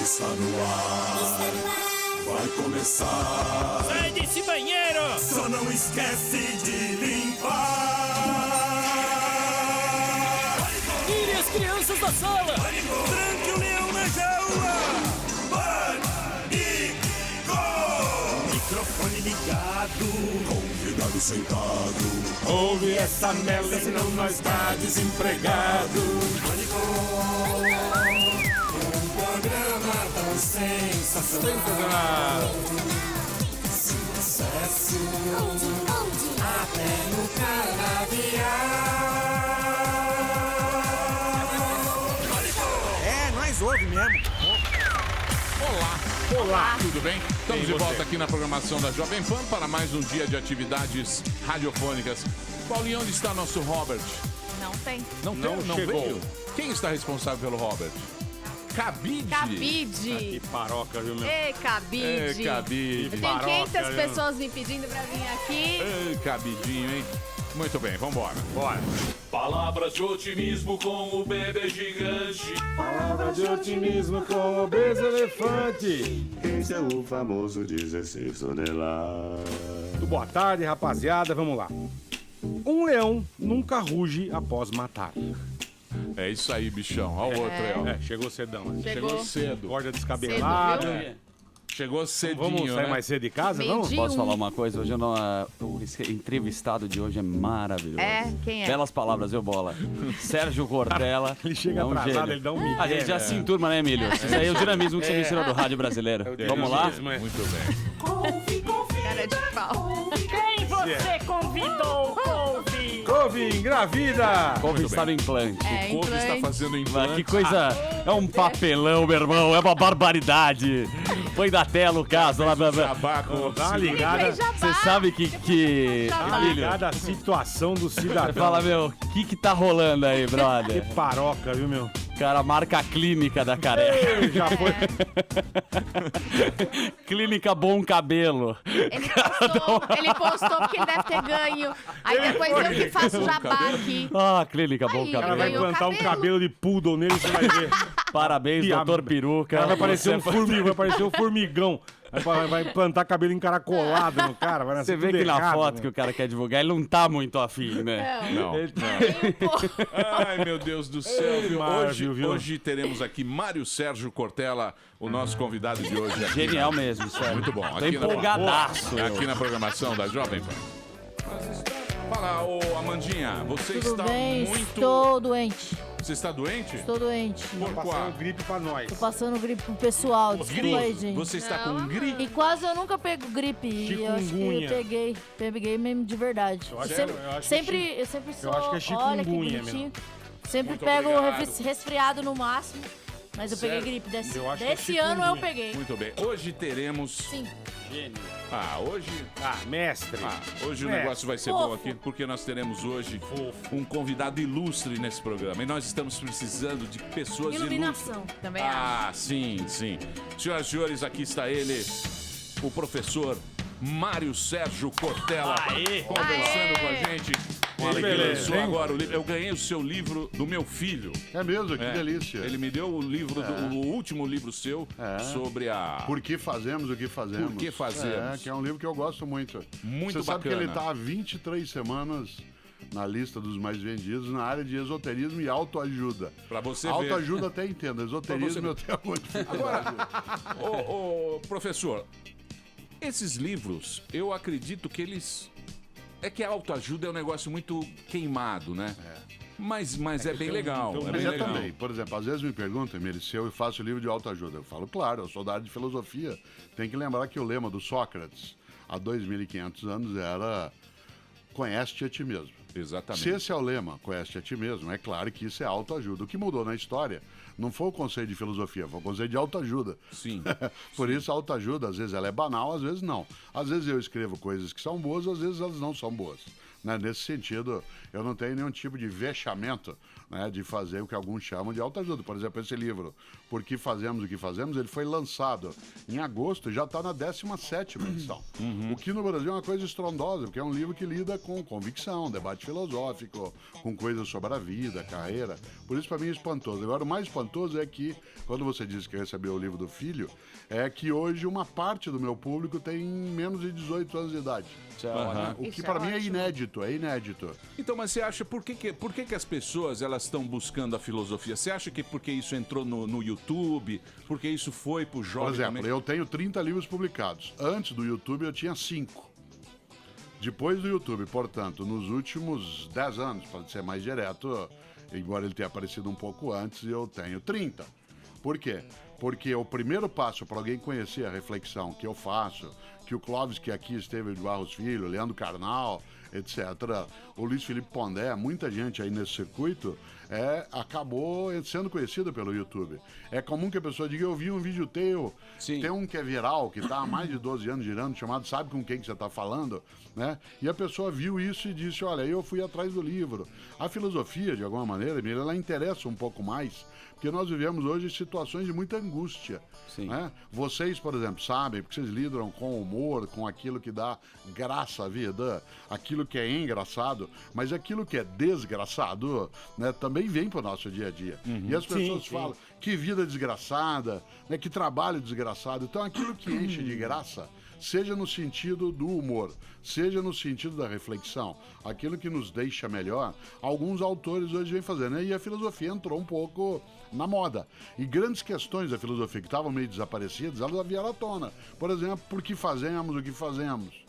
Está no ar, vai começar. Sai desse banheiro! Só não esquece de limpar. Tire as crianças da sala! Tranque o leão na jaula. Pânico! Microfone ligado, convidado sentado. Ouve essa merda, senão nós tá desempregado. Programa tão sensacional. Sucesso até no canavial. Nós ouve mesmo. Olá, tudo bem? Estamos de volta aqui na programação da Jovem Pan para mais um dia de atividades radiofônicas. Paulinho, onde está nosso Robert? Não tem. Não chegou. veio? Quem está responsável pelo Robert? Cabide. Cabide. Que paroca, viu, meu? Ei, cabide. Cabide. Tem Paroca, 500 viu? pessoas me pedindo pra vir aqui. Cabidinho, hein? Muito bem, vambora. Bora. Palavras de otimismo com o bebê gigante. Palavra de otimismo com o obeso elefante. Esse é o famoso 16 toneladas. Muito boa tarde, rapaziada. Vamos lá. Um leão nunca ruge após matar. É isso aí, bichão. Olha o outro aí, ó. Chegou cedão, né? Chegou cedo. Corda descabelada. Cedo, viu? Chegou cedinho, Vamos sair né? mais cedo de casa? Meio Vamos? dia. Posso falar uma coisa? Hoje eu não, o entrevistado de hoje é maravilhoso. É? Quem é? Belas palavras, viu, Bola? Sérgio Cortella. Ele chega é um atrasado, gênio. ele dá um migué. A gente já se enturma, né, Emílio? Isso aí é o dinamismo que você me ensinou do rádio brasileiro. Vamos lá? Muito bem. Cara de pau. Quem você convidou, Couve? Couve, engravida! Couve está no implante. É, O Couve está implante. fazendo Ah, implante. que coisa. É um papelão, meu irmão. É uma barbaridade. Põe na tela o caso lá. Tabaco. Dá uma Ele ligada. fez jabá. Você sabe que Jabá. Dá uma Emílio, ligada à situação do cidadão. fala, meu, o que tá rolando aí, Que brother? paroca, viu, meu? Cara, marca a clínica da careca. Já foi. Clínica Bom Cabelo. Ele postou porque ele deve ter ganho. Aí depois eu que faço jabá aqui. Ah, Clínica Bom Aí, O cara Cabelo. vai ganhou plantar um cabelo. cabelo de poodle nele, você vai ver. Parabéns, Diabo. doutor Peruca. O cara vai parecer Você- vai parecer um formigão. Vai plantar cabelo encaracolado no cara. Vai nascer Você vê tudo que na errado, foto né? que o cara quer divulgar, ele não tá muito afim, né? Não. Ele- Ai, meu Deus do céu, viu? Mário, viu? Hoje teremos aqui Mário Sérgio Cortella, o nosso convidado de hoje. Aqui Genial mesmo, sério. Muito bom. Tô Aqui na- empolgadaço. Aqui na programação da Jovem Pan. Fala, ô Amandinha, você Tudo está bem? muito... Estou doente. Você está doente? Estou doente. Por Passando qual? gripe pra nós. Tô passando gripe pro pessoal. Desculpa aí, gente. Você está com gripe? E quase eu nunca pego gripe. E eu acho que Chikungunya. eu peguei mesmo de verdade. Eu acho- Eu sempre, eu acho que sempre, eu sempre sou. acho que é olha que chikungunya bonitinho. Sempre Muito pego obrigado. resfriado no máximo. Mas eu peguei Certo. gripe desse, Eu acho que é desse ano eu chikungunya. peguei. Muito bem. Hoje teremos... Sim. Hoje... Mestre. Hoje o É. negócio vai ser Fofo. bom aqui, porque nós teremos hoje um convidado ilustre nesse programa. E nós estamos precisando de pessoas Iluminação. ilustres. Também Sim, sim. Senhoras e senhores, aqui está ele, o professor Mário Sérgio Cortella, conversando com a gente. Ele que beleza, lançou hein? agora o livro. Eu ganhei o seu livro do meu filho. É mesmo, que É. delícia. Ele me deu o livro, o último livro seu, sobre a... Por que fazemos o que fazemos? Por que fazemos? É, que é um livro que eu gosto muito. Muito Você sabe que bacana. ele está há 23 semanas na lista dos mais vendidos na área de esoterismo e autoajuda. Pra você ver. Autoajuda até entendo, esoterismo Pra eu tenho muito dificuldade. Agora, ô, professor, esses livros, eu acredito que eles... É que a autoajuda é um negócio muito queimado, né? Mas é bem legal. É Mas bem é legal. também, por exemplo, às vezes me perguntam, Emílio, se eu faço livro de autoajuda. Eu falo, claro, eu sou da área de filosofia. Tem que lembrar que o lema do Sócrates, há 2.500 anos, era conhece-te a ti mesmo. Exatamente. Se esse é o lema, conhece-te a ti mesmo, é claro que isso é autoajuda. O que mudou na história não foi o conceito de filosofia, foi o conceito de autoajuda. Sim. Por isso a autoajuda, às vezes ela é banal, às vezes não. Às vezes eu escrevo coisas que são boas, às vezes elas não são boas. né? Nesse sentido, eu não tenho nenhum tipo de vexamento, né, de fazer o que alguns chamam de autoajuda. Por exemplo, esse livro, Por que Fazemos o que Fazemos, ele foi lançado em agosto e já está na 17ª edição. O que no Brasil é uma coisa estrondosa, porque é um livro que lida com convicção, debate filosófico, com coisas sobre a vida, carreira. Por isso, para mim, é espantoso. Agora, o mais espantoso é que, quando você disse que recebeu o livro do filho, é que hoje uma parte do meu público tem menos de 18 anos de idade. O que para mim é inédito, Então, mas você acha, por que as pessoas elas estão buscando a filosofia? Você acha que porque isso entrou no YouTube, porque isso foi pro jovem Por exemplo, também? eu tenho 30 livros publicados. Antes do YouTube eu tinha 5. Depois do YouTube, portanto, nos últimos 10 anos, para ser mais direto, embora ele tenha aparecido um pouco antes, eu tenho 30. Por quê? Porque o primeiro passo para alguém conhecer a reflexão que eu faço, que o Clóvis, que aqui esteve de Barros Filho, Leandro Carnal, etc., o Luiz Felipe Pondé, muita gente aí nesse circuito, acabou sendo conhecida pelo YouTube. É comum que a pessoa diga, eu vi um vídeo teu, tem um que é viral, que está há mais de 12 anos girando, chamado Sabe Com Quem que você está falando? Né? E a pessoa viu isso e disse, olha, eu fui atrás do livro. A filosofia, de alguma maneira, ela interessa um pouco mais, porque nós vivemos hoje situações de muita angústia. Né? Vocês, por exemplo, sabem, porque vocês lidam com humor, com aquilo que dá graça à vida, aquilo que é engraçado, mas aquilo que é desgraçado, né, também vem para o nosso dia a dia. E as pessoas falam, que vida desgraçada, né, que trabalho desgraçado. Então aquilo que enche de graça, seja no sentido do humor, seja no sentido da reflexão, aquilo que nos deixa melhor, alguns autores hoje vêm fazendo. E a filosofia entrou um pouco na moda. E grandes questões da filosofia que estavam meio desaparecidas, elas vieram à tona. Por exemplo, por que fazemos o que fazemos?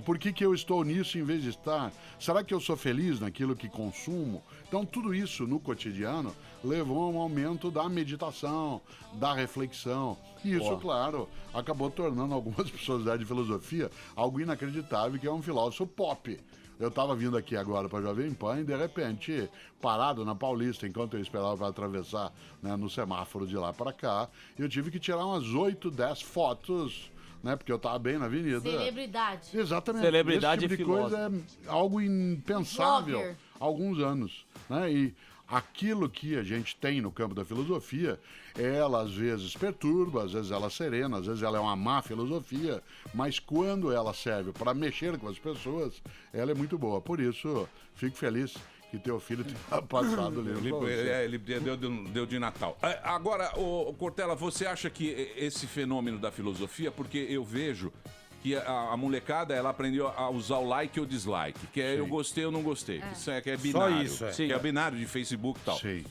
Por que eu estou nisso em vez de estar? Será que eu sou feliz naquilo que consumo? Então, tudo isso no cotidiano levou a um aumento da meditação, da reflexão. E isso, claro, acabou tornando algumas pessoas da área de filosofia algo inacreditável, que é um filósofo pop. Eu estava vindo aqui agora para Jovem Pan e, de repente, parado na Paulista, enquanto eu esperava para atravessar, né, no semáforo de lá para cá, eu tive que tirar umas 8, 10 fotos, né, porque eu estava bem na avenida. Celebridade. Exatamente. Celebridade Esse tipo e de coisa é algo impensável Blogger. há alguns anos. Né? E aquilo que a gente tem no campo da filosofia, ela às vezes perturba, às vezes ela serena, às vezes ela é uma má filosofia, mas quando ela serve para mexer com as pessoas, ela é muito boa. Por isso, fico feliz que teu filho tenha passado o livro pra você. Ele deu de Natal. Agora, Cortella, você acha que esse fenômeno da filosofia, porque eu vejo que a molecada, ela aprendeu a usar o like e o dislike, que é eu gostei ou não gostei, que é binário. isso, Que é binário de Facebook e tal. Sim.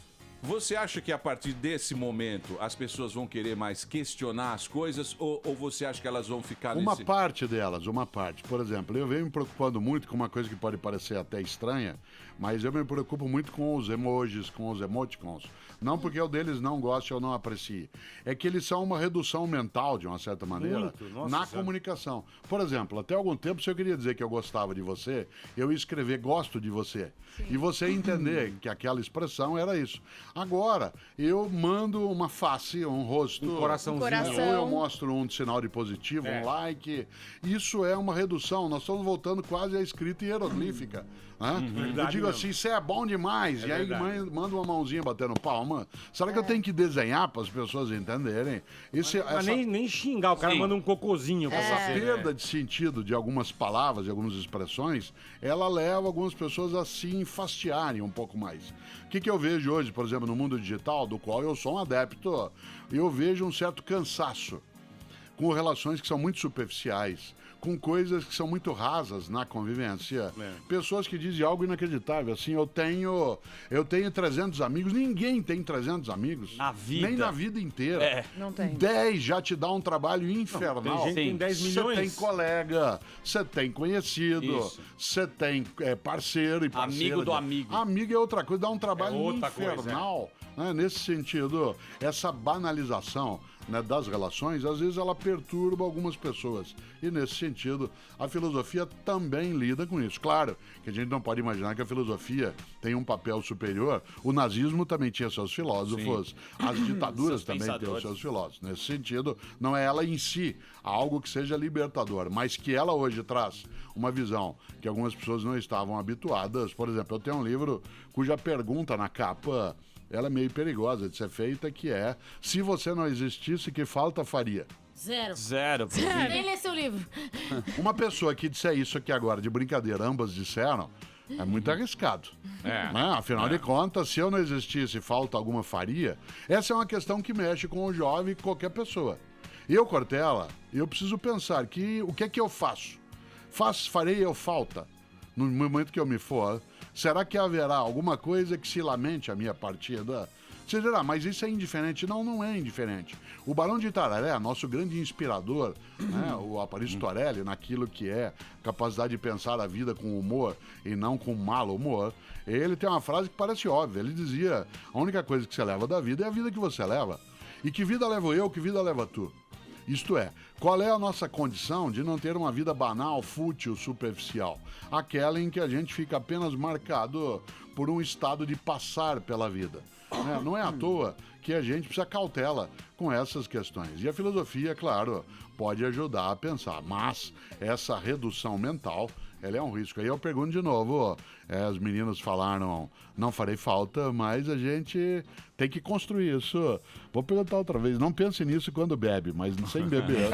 Você acha que a partir desse momento as pessoas vão querer mais questionar as coisas ou você acha que elas vão ficar Uma nesse... parte delas, uma parte. Por exemplo, eu venho me preocupando muito com uma coisa que pode parecer até estranha, mas eu me preocupo muito com os emojis, com os emoticons. Não porque eu deles não goste ou não aprecie. É que eles são uma redução mental, de uma certa maneira, Muito, nossa na Senhora. comunicação. Por exemplo, até algum tempo, se eu queria dizer que eu gostava de você, eu ia escrever gosto de você. E você ia entender que aquela expressão era isso. Agora, eu mando uma face, um rosto, Um coraçãozinho. Coração. ou eu mostro um sinal de positivo, um like. Isso é uma redução. Nós estamos voltando quase à escrita hieroglífica. Né? Eu Verdade digo mesmo. assim, isso é bom demais. E aí verdade. manda uma mãozinha batendo palma. Será que eu tenho que desenhar para as pessoas entenderem? Mas Essa nem xingar, o cara manda um cocôzinho pra essa você. perda de sentido de algumas palavras, de algumas expressões, ela leva algumas pessoas a se enfastiarem um pouco mais. O que eu vejo hoje, por exemplo, no mundo digital, do qual eu sou um adepto, eu vejo um certo cansaço com relações que são muito superficiais, com coisas que são muito rasas na convivência. Pessoas que dizem algo inacreditável, assim, eu tenho 300 amigos, ninguém tem 300 amigos. Na vida. Nem na vida inteira. É. Não tem. 10 já te dá um trabalho infernal. Tem gente que tem 10 milhões. Você tem colega, você tem conhecido, Isso. você tem parceiro e parceira. Amigo do amigo. Amigo é outra coisa, dá um trabalho outra infernal. Né? Nesse sentido, essa banalização, né, das relações, às vezes ela perturba algumas pessoas. E nesse sentido, sentido, a filosofia também lida com isso. Claro que a gente não pode imaginar que a filosofia tem um papel superior. O nazismo também tinha seus filósofos, as ditaduras também têm os seus filósofos. Nesse sentido, não é ela em si algo que seja libertador, mas que ela hoje traz uma visão que algumas pessoas não estavam habituadas. Por exemplo, eu tenho um livro cuja pergunta na capa, ela é meio perigosa de ser feita, que é: se você não existisse, que falta faria? Zero. Nem lê seu livro. Uma pessoa que disser isso aqui agora, de brincadeira, ambas disseram, é muito arriscado. Né? Afinal de contas, se eu não existisse, falta alguma faria? Essa é uma questão que mexe com o jovem, qualquer pessoa. Eu, Cortella, eu preciso pensar que o que é que eu faço? Farei eu falta? No momento que eu me for, será que haverá alguma coisa que se lamente a minha partida? Você dirá, mas isso é indiferente. Não, não é indiferente. O Barão de Itararé, nosso grande inspirador, né, o Aparício Torelli, naquilo que é capacidade de pensar a vida com humor e não com mau humor, ele tem uma frase que parece óbvia. Ele dizia, a única coisa que você leva da vida é a vida que você leva. E que vida levo eu, que vida leva tu? Isto é, qual é a nossa condição de não ter uma vida banal, fútil, superficial? Aquela em que a gente fica apenas marcado por um estado de passar pela vida. Não é à toa que a gente precisa cautela com essas questões. E a filosofia, claro, pode ajudar a pensar, mas essa redução mental, ela é um risco. Aí eu pergunto de novo, as meninas falaram, não farei falta, mas a gente tem que construir isso. Vou perguntar outra vez, não pense nisso quando bebe, mas sem beber.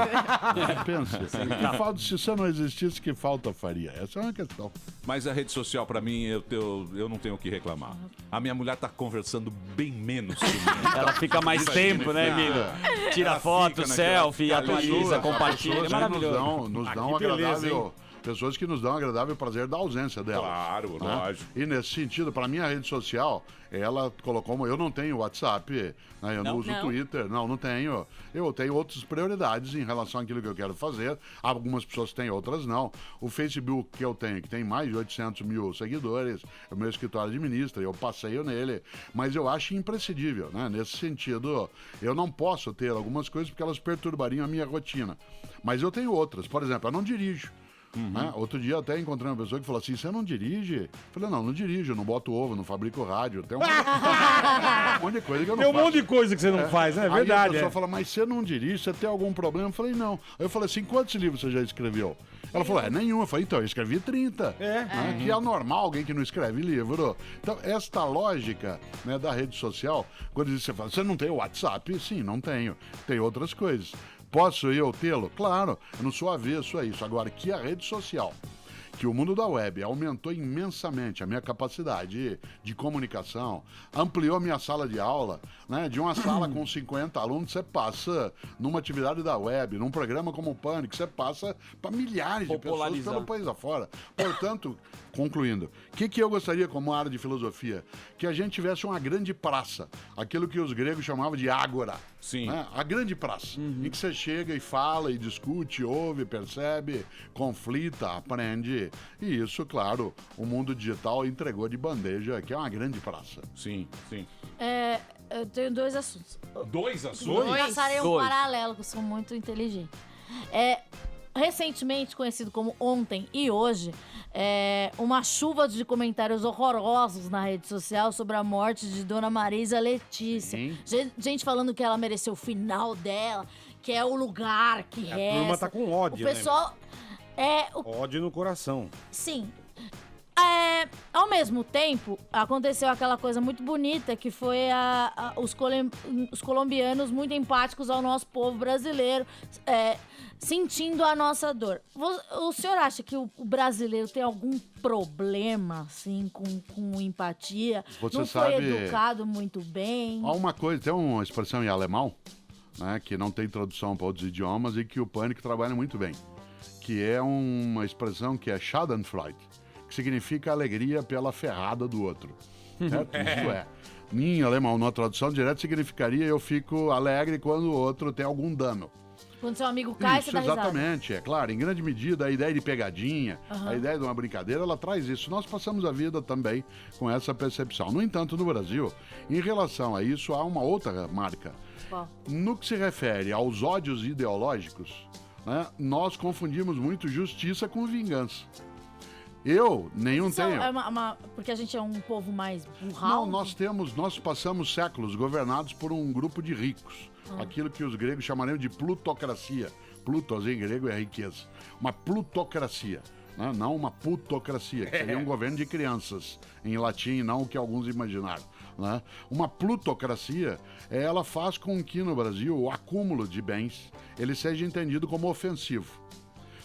Pense, se você não existisse, que falta faria? Essa é uma questão. Mas a rede social, pra mim, eu não tenho o que reclamar. A minha mulher tá conversando bem menos comigo. Ela fica mais tempo, né, Emílio? Tira foto, selfie, atualiza, compartilha. É maravilhoso. Nos dão um agradável... Pessoas que nos dão um agradável prazer da ausência delas. Claro, né? Lógico. E nesse sentido, para mim, a rede social, ela colocou... Eu não tenho WhatsApp, né? Eu não uso Twitter. Não tenho. Eu tenho outras prioridades em relação àquilo que eu quero fazer. Algumas pessoas têm, outras não. O Facebook que eu tenho, que tem mais de 800 mil seguidores, o meu escritório administra, eu passeio nele. Mas eu acho imprescindível, né? Nesse sentido, eu não posso ter algumas coisas porque elas perturbariam a minha rotina. Mas eu tenho outras. Por exemplo, eu não dirijo. Né? Outro dia eu até encontrei uma pessoa que falou assim, você não dirige? Eu falei, não dirijo, eu não boto ovo, não fabrico rádio, tem um monte de coisa que eu não faço. Tem um monte de coisa que você não faz, né? É verdade. Aí a pessoa fala, mas você não dirige, você tem algum problema? Eu falei, não. Aí eu falei assim, quantos livros você já escreveu? Ela falou, nenhum. Eu falei, então, eu escrevi 30. Que é normal alguém que não escreve livro. Então, esta lógica, né, da rede social, quando você fala, você não tem o WhatsApp? Sim, não tenho. Tem outras coisas. Posso eu tê-lo? Claro, eu não sou avesso a isso. Agora, que a rede social, que o mundo da web aumentou imensamente a minha capacidade de comunicação, ampliou minha sala de aula, né? De uma sala com 50 alunos, você passa numa atividade da web, num programa como o Pânico, você passa para milhares de pessoas pelo país afora. Portanto, concluindo, o que eu gostaria como área de filosofia? Que a gente tivesse uma grande praça, aquilo que os gregos chamavam de ágora. Sim. Né? A grande praça, em que você chega e fala, e discute, ouve, percebe, conflita, aprende. E isso, claro, o mundo digital entregou de bandeja, que é uma grande praça. Sim. Eu tenho dois assuntos. Dois assuntos? Vou traçar um paralelo, que eu sou muito inteligente. Recentemente, conhecido como ontem e hoje, uma chuva de comentários horrorosos na rede social sobre a morte de Dona Marisa Letícia. Gente falando que ela mereceu o final dela, que é o lugar que resta. A turma tá com ódio, o pessoal, ódio no coração. Sim. Ao mesmo tempo, aconteceu aquela coisa muito bonita que foi os colombianos muito empáticos ao nosso povo brasileiro, sentindo a nossa dor. O senhor acha que o brasileiro tem algum problema, assim, com empatia? Você não sabe, foi educado muito bem? Há uma coisa, tem uma expressão em alemão, né, que não tem tradução para outros idiomas e que o Pânico trabalha muito bem, que é uma expressão que é Schadenfreude, que significa alegria pela ferrada do outro. Certo? Isso é. Em alemão, na tradução direta, significaria eu fico alegre quando o outro tem algum dano. Quando seu amigo cai, você dá risada. Exatamente, é claro. Em grande medida, a ideia de pegadinha, a ideia de uma brincadeira, ela traz isso. Nós passamos a vida também com essa percepção. No entanto, no Brasil, em relação a isso, há uma outra marca. Qual? No que se refere aos ódios ideológicos, né, nós confundimos muito justiça com vingança. Nenhum tenho. Porque a gente é um povo mais Não, burral? nós passamos séculos governados por um grupo de ricos. Aquilo que os gregos chamariam de plutocracia. Plutos em grego é riqueza. Uma plutocracia, né? Não uma putocracia, que seria um governo de crianças, em latim, não o que alguns imaginaram. Né? Uma plutocracia, ela faz com que no Brasil o acúmulo de bens ele seja entendido como ofensivo.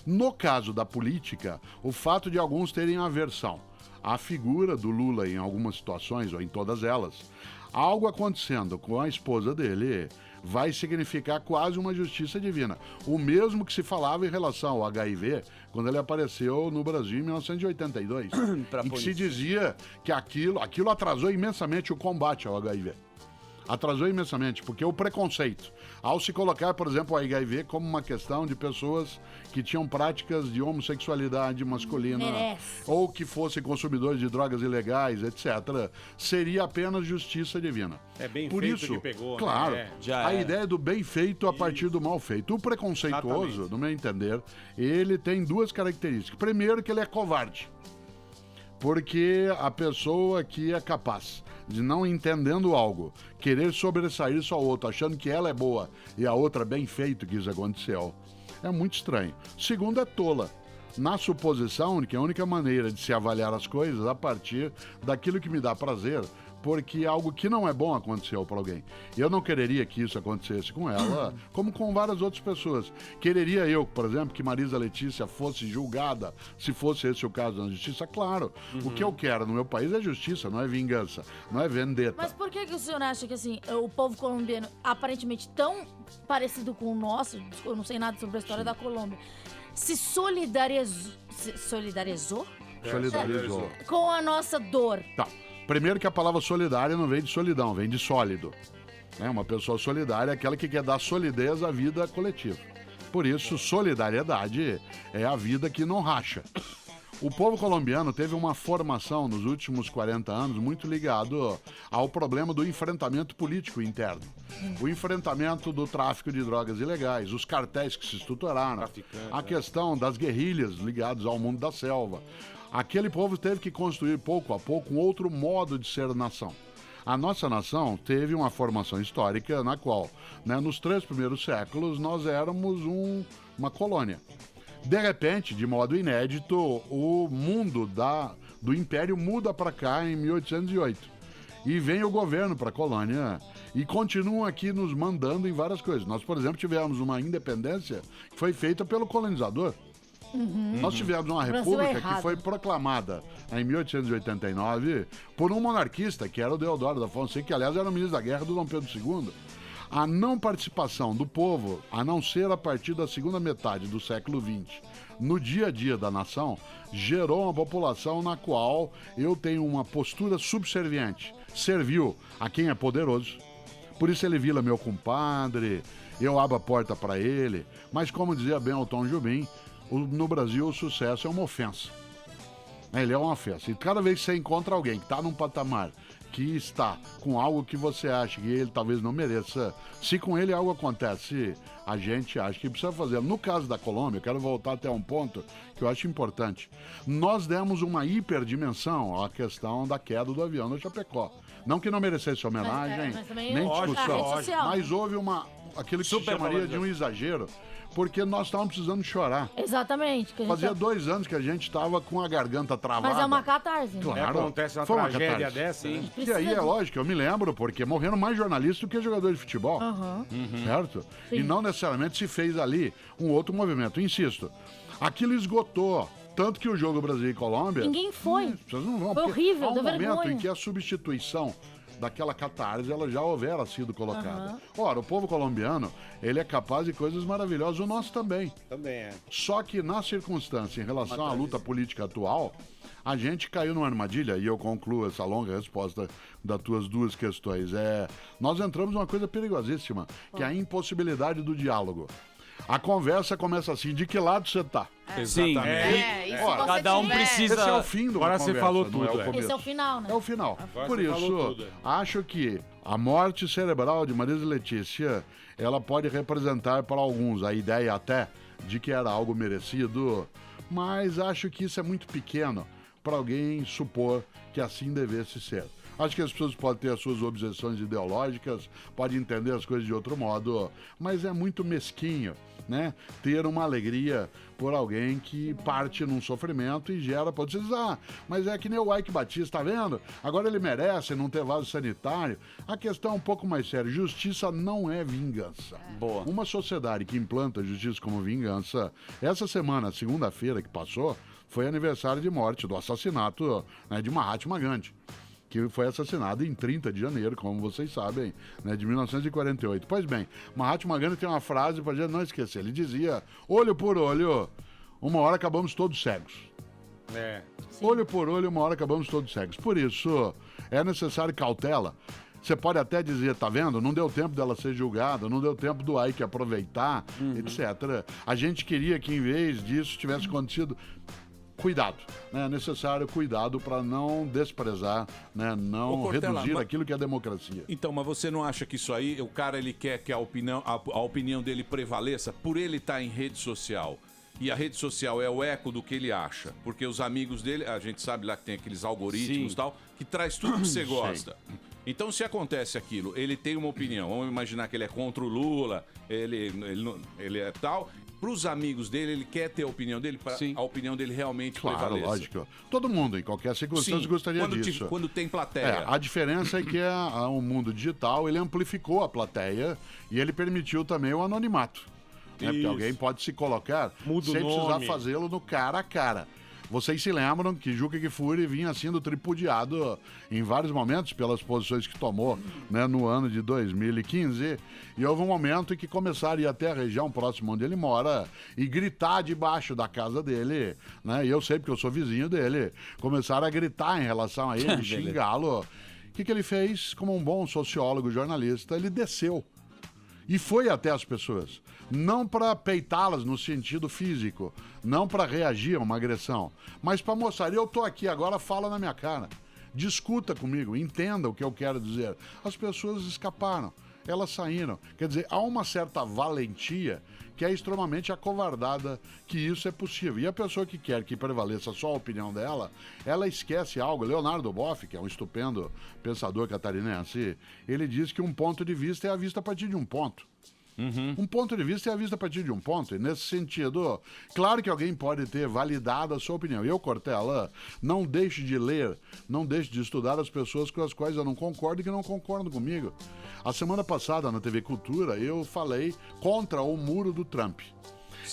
No caso da política, o fato de alguns terem aversão à figura do Lula em algumas situações, ou em todas elas, algo acontecendo com a esposa dele vai significar quase uma justiça divina. O mesmo que se falava em relação ao HIV, quando ele apareceu no Brasil em 1982, em que se dizia que aquilo atrasou imensamente o combate ao HIV. Atrasou imensamente, porque o preconceito, ao se colocar, por exemplo, o HIV como uma questão de pessoas que tinham práticas de homossexualidade masculina, ou que fossem consumidores de drogas ilegais, etc., seria apenas justiça divina. É bem por feito isso, que pegou, claro, né? a ideia do bem feito a partir do mal feito. O preconceituoso, Exatamente. no meu entender, ele tem duas características. Primeiro, que ele é covarde. Porque a pessoa que é capaz de, não entendendo algo, querer sobressair só outra, achando que ela é boa e a outra bem feito que isso aconteceu, é muito estranho. Segundo, é tola. Na suposição de que a única maneira de se avaliar as coisas a partir daquilo que me dá prazer, porque algo que não é bom aconteceu para alguém. Eu não quereria que isso acontecesse com ela, como com várias outras pessoas. Quereria eu, por exemplo, que Marisa Letícia fosse julgada, se fosse esse o caso na justiça? Claro. O que eu quero no meu país é justiça, não é vingança, não é vendetta. Mas por que o senhor acha que, assim, o povo colombiano, aparentemente tão parecido com o nosso, eu não sei nada sobre a história da Colômbia, se solidarizou com a nossa dor? Tá. Primeiro que a palavra solidária não vem de solidão, vem de sólido. Uma pessoa solidária é aquela que quer dar solidez à vida coletiva. Por isso, solidariedade é a vida que não racha. O povo colombiano teve uma formação nos últimos 40 anos muito ligado ao problema do enfrentamento político interno. O enfrentamento do tráfico de drogas ilegais, os cartéis que se estruturaram, a questão das guerrilhas ligadas ao mundo da selva. Aquele povo teve que construir pouco a pouco um outro modo de ser nação. A nossa nação teve uma formação histórica na qual, nos 3 primeiros séculos, nós éramos uma colônia. De repente, de modo inédito, o mundo do Império muda para cá em 1808. E vem o governo para a colônia e continuam aqui nos mandando em várias coisas. Nós, por exemplo, tivemos uma independência que foi feita pelo colonizador. Nós tivemos uma república que foi proclamada em 1889 por um monarquista, que era o Deodoro da Fonseca, que aliás era o ministro da guerra do Dom Pedro II. A não participação do povo, a não ser a partir da segunda metade do século XX, no dia a dia da nação, gerou uma população na qual eu tenho uma postura subserviente. Serviu a quem é poderoso. Por isso ele vira meu compadre, eu abro a porta para ele. Mas como dizia bem o Tom Jobim, no Brasil o sucesso é uma ofensa. Ele é uma ofensa. E cada vez que você encontra alguém que está num patamar que está com algo que você acha que ele talvez não mereça, se com ele algo acontece, a gente acha que precisa fazer. No caso da Colômbia, eu quero voltar até um ponto que eu acho importante. Nós demos uma hiperdimensão à questão da queda do avião no Chapecó. Não que não merecesse homenagem, nem discussão, mas houve aquilo que se chamaria de um exagero, porque nós estávamos precisando chorar. Exatamente. Fazia 2 anos que a gente estava com a garganta travada. Mas é uma catarse. Claro. Acontece uma Foi uma tragédia catarse. dessa. Né? E aí é lógico, eu me lembro, porque morreram mais jornalistas do que jogadores de futebol. Certo? Sim. E não necessariamente se fez ali um outro movimento. Insisto, aquilo esgotou. Tanto que o jogo Brasil e Colômbia... Ninguém foi. Vocês não vão. Foi horrível, há um deu momento vergonha. em que a substituição daquela catarse, ela já houvera sido colocada. Ora, o povo colombiano, ele é capaz de coisas maravilhosas, o nosso também. Também é. Só que na circunstância, em relação à luta política atual, a gente caiu numa armadilha, e eu concluo essa longa resposta das tuas 2 questões. Nós entramos numa coisa perigosíssima, que é a impossibilidade do diálogo. A conversa começa assim, de que lado você tá? Sim. Isso Ora, você cada um tiver. precisa... Esse é o fim de uma Agora você conversa, falou não tudo, é o é. começo. Esse é o final, né? É o final. Agora Por você falou isso, tudo. acho que a morte cerebral de Marisa Letícia, ela pode representar para alguns a ideia até de que era algo merecido, mas acho que isso é muito pequeno para alguém supor que assim devesse ser. Acho que as pessoas podem ter as suas objeções ideológicas, podem entender as coisas de outro modo, mas é muito mesquinho, né? Ter uma alegria por alguém que parte num sofrimento e gera, pode dizer, mas é que nem o Ike Batista, tá vendo? Agora ele merece não ter vaso sanitário. A questão é um pouco mais séria. Justiça não é vingança. Boa. Uma sociedade que implanta a justiça como vingança, essa semana, segunda-feira que passou, foi aniversário de morte, do assassinato, né, de Mahatma Gandhi, que foi assassinado em 30 de janeiro, como vocês sabem, né, de 1948. Pois bem, Mahatma Gandhi tem uma frase para a gente não esquecer. Ele dizia, olho por olho, uma hora acabamos todos cegos. Olho por olho, uma hora acabamos todos cegos. Por isso, é necessário cautela. Você pode até dizer, tá vendo? Não deu tempo dela ser julgada, não deu tempo do Ike aproveitar, etc. A gente queria que, em vez disso, tivesse acontecido... Cuidado, né? É necessário cuidado para não desprezar, né? Não Cortella, reduzir aquilo que é democracia. Então, mas você não acha que isso aí, o cara ele quer que a opinião dele prevaleça por ele estar em rede social? E a rede social é o eco do que ele acha. Porque os amigos dele, a gente sabe lá que tem aqueles algoritmos e tal, que traz tudo que você gosta. Então, se acontece aquilo, ele tem uma opinião, vamos imaginar que ele é contra o Lula, ele é tal... Para os amigos dele, ele quer ter a opinião dele, para a opinião dele realmente prevaleça. Lógico. Todo mundo, em qualquer circunstância, gostaria disso. Quando tem plateia. A diferença é que o mundo digital, ele amplificou a plateia e ele permitiu também o anonimato. Né? Porque alguém pode se colocar sem precisar fazê-lo no cara a cara. Vocês se lembram que Juca Kfouri vinha sendo tripudiado em vários momentos pelas posições que tomou, né, no ano de 2015, e houve um momento em que começaram a ir até a região próxima onde ele mora e gritar debaixo da casa dele, né, e eu sei porque eu sou vizinho dele, começaram a gritar em relação a ele, xingá-lo. O que ele fez? Como um bom sociólogo, jornalista, ele desceu e foi até as pessoas. Não para peitá-las no sentido físico, não para reagir a uma agressão, mas para mostrar, eu tô aqui agora, fala na minha cara, discuta comigo, entenda o que eu quero dizer. As pessoas escaparam, elas saíram. Quer dizer, há uma certa valentia que é extremamente acovardada que isso é possível. E a pessoa que quer que prevaleça só a opinião dela, ela esquece algo. Leonardo Boff, que é um estupendo pensador catarinense, ele diz que um ponto de vista é a vista a partir de um ponto. Um ponto de vista é a vista a partir de um ponto. E nesse sentido, claro que alguém pode ter validado a sua opinião. Eu, Cortella, não deixo de ler, não deixo de estudar as pessoas com as quais eu não concordo e que não concordam comigo. A semana passada, na TV Cultura, eu falei contra o muro do Trump.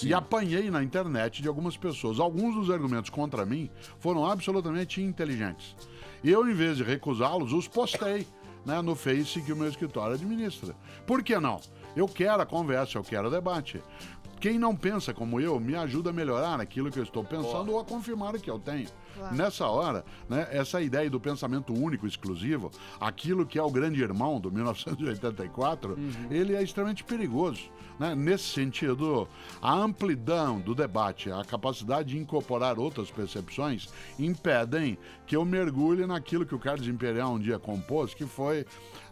E apanhei na internet de algumas pessoas. Alguns dos argumentos contra mim foram absolutamente inteligentes. E eu, em vez de recusá-los, os postei, né, no Face que o meu escritório administra. Por que não? Eu quero a conversa, eu quero o debate. Quem não pensa como eu, me ajuda a melhorar aquilo que eu estou pensando ou a confirmar o que eu tenho. Claro. Nessa hora, né, essa ideia do pensamento único, exclusivo, aquilo que é o grande irmão do 1984, ele é extremamente perigoso. Né? Nesse sentido, a amplidão do debate, a capacidade de incorporar outras percepções, impedem que eu mergulhe naquilo que o Carlos Imperial um dia compôs, que foi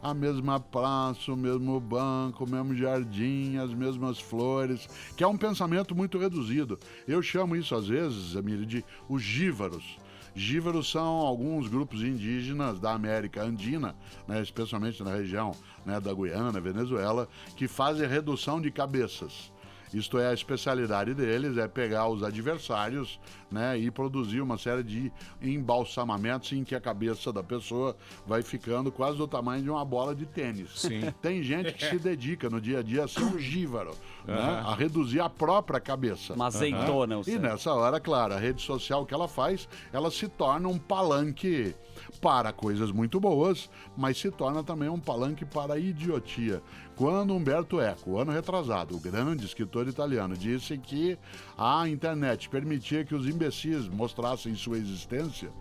a mesma praça, o mesmo banco, o mesmo jardim, as mesmas flores, que é um pensamento muito reduzido. Eu chamo isso, às vezes, Emílio, de os jívaros. Jívaros são alguns grupos indígenas da América Andina, né, especialmente na região, né, da Guiana, Venezuela, que fazem redução de cabeças. Isto é, a especialidade deles é pegar os adversários, né, e produzir uma série de embalsamamentos em que a cabeça da pessoa vai ficando quase do tamanho de uma bola de tênis. Sim. Tem gente que se dedica no dia a dia a ser um jívaro, né, a reduzir a própria cabeça. Uma azeitona. E nessa hora, claro, a rede social que ela faz, ela se torna um palanque para coisas muito boas, mas se torna também um palanque para a idiotia. Quando Umberto Eco, ano retrasado, o grande escritor italiano, disse que a internet permitia que os imbecis mostrassem sua existência,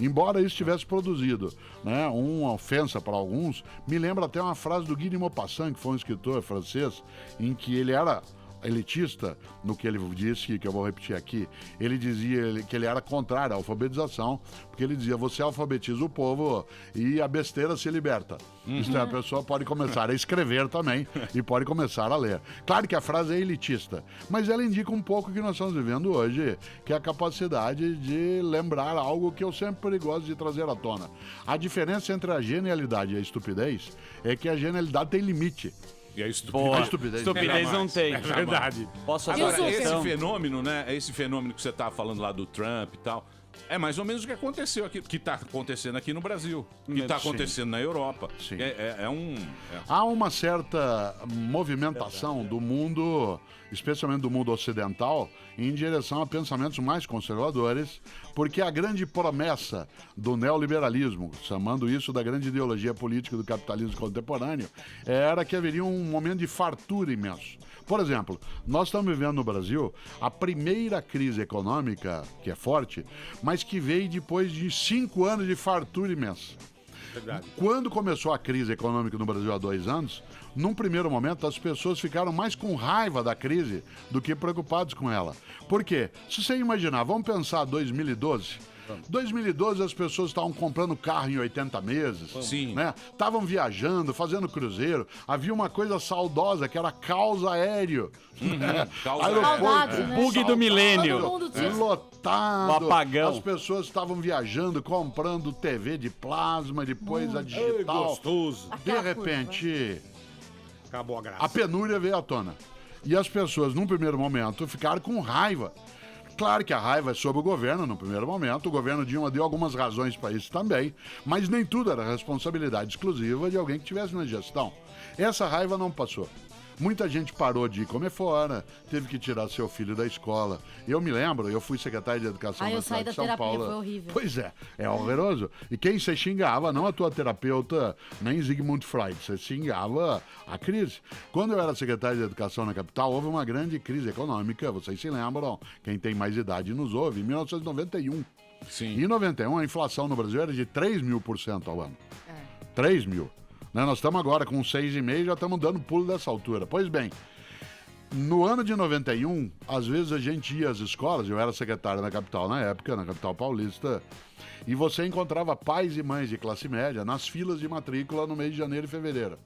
embora isso tivesse produzido, né, uma ofensa para alguns, me lembra até uma frase do Guy de Maupassant, que foi um escritor francês, em que ele era elitista no que ele disse, que eu vou repetir aqui. Ele dizia que ele era contrário à alfabetização, porque ele dizia, você alfabetiza o povo e a besteira se liberta. Isto é, a pessoa pode começar a escrever também e pode começar a ler. Claro que a frase é elitista, mas ela indica um pouco o que nós estamos vivendo hoje, que é a capacidade de lembrar algo que eu sempre gosto de trazer à tona. A diferença entre a genialidade e a estupidez é que a genialidade tem limite. E a Boa. estupidez Não tem. É verdade. Posso fazer Agora, uma esse questão? fenômeno, né? Esse fenômeno que você tava falando lá do Trump e tal, é mais ou menos o que aconteceu aqui, que tá acontecendo aqui no Brasil, que tá Sim. acontecendo na Europa. Sim. Há Há uma certa movimentação do mundo, especialmente do mundo ocidental, em direção a pensamentos mais conservadores, porque a grande promessa do neoliberalismo, chamando isso da grande ideologia política do capitalismo contemporâneo, era que haveria um momento de fartura imenso. Por exemplo, nós estamos vivendo no Brasil a primeira crise econômica, que é forte, mas que veio depois de 5 anos de fartura imensa. Verdade. Quando começou a crise econômica no Brasil há 2 anos, num primeiro momento as pessoas ficaram mais com raiva da crise do que preocupados com ela. Por quê? Se você imaginar, vamos pensar 2012... 2012 as pessoas estavam comprando carro em 80 meses. Sim. Né? Estavam viajando, fazendo cruzeiro. Havia uma coisa saudosa que era caos aéreo. Causa Saudades, né? Bug do milênio. Todo mundo tinha. Lotado. O apagão. As pessoas estavam viajando, comprando TV de plasma, depois a Ai, digital. gostoso. De Aquela repente, Acabou a graça. a penúria veio à tona. E as pessoas, num primeiro momento, ficaram com raiva. Claro que a raiva é sobre o governo, no primeiro momento. O governo Dilma deu algumas razões para isso também, mas nem tudo era responsabilidade exclusiva de alguém que estivesse na gestão. Essa raiva não passou. Muita gente parou de comer fora, teve que tirar seu filho da escola. Eu me lembro, eu fui secretário de Educação Eu na saí cidade da de São terapia, Paulo. foi horrível. Pois é horroroso. E quem você xingava, não a tua terapeuta, nem Sigmund Freud, você xingava a crise. Quando eu era secretário de Educação na capital, houve uma grande crise econômica, vocês se lembram, quem tem mais idade nos ouve, em 1991. Sim. Em 91, a inflação no Brasil era de 3.000% ao ano. 3 mil. Né? Nós estamos agora com 6,5 e já estamos dando pulo dessa altura. Pois bem, no ano de 91, às vezes a gente ia às escolas, eu era secretário na capital na época, na capital paulista, e você encontrava pais e mães de classe média nas filas de matrícula no mês de janeiro e fevereiro.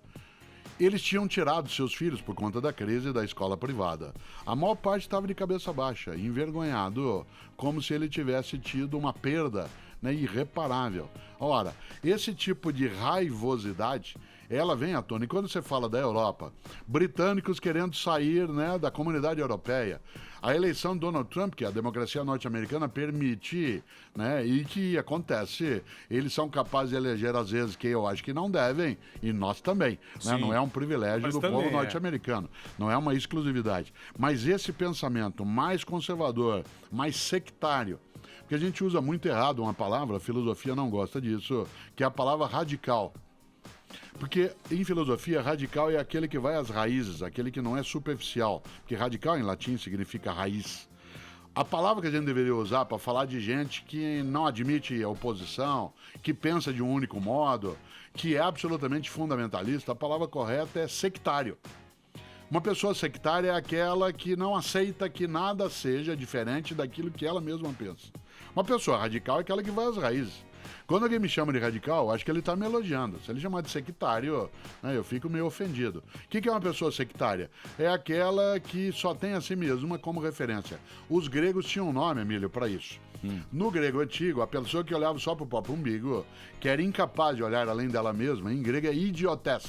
Eles tinham tirado seus filhos por conta da crise da escola privada. A maior parte estava de cabeça baixa, envergonhado, como se ele tivesse tido uma perda, né, irreparável. Ora, esse tipo de raivosidade, ela vem à tona. E quando você fala da Europa, britânicos querendo sair, né, da comunidade europeia, a eleição de Donald Trump, que a democracia norte-americana permite, né, e que acontece, eles são capazes de eleger às vezes que eu acho que não devem, e nós também. Né? Não é um privilégio Mas do também povo é. norte-americano, não é uma exclusividade. Mas esse pensamento mais conservador, mais sectário, porque a gente usa muito errado uma palavra, a filosofia não gosta disso, que é a palavra radical. Porque em filosofia, radical é aquele que vai às raízes, aquele que não é superficial. Porque radical em latim significa raiz. A palavra que a gente deveria usar para falar de gente que não admite a oposição, que pensa de um único modo, que é absolutamente fundamentalista, a palavra correta é sectário. Uma pessoa sectária é aquela que não aceita que nada seja diferente daquilo que ela mesma pensa. Uma pessoa radical é aquela que vai às raízes. Quando alguém me chama de radical, acho que ele está me elogiando. Se ele chamar de sectário, né, eu fico meio ofendido. O que é uma pessoa sectária? É aquela que só tem a si mesma como referência. Os gregos tinham um nome, Emílio, para isso. No grego antigo, a pessoa que olhava só para o próprio umbigo, que era incapaz de olhar além dela mesma, em grego é idiotés.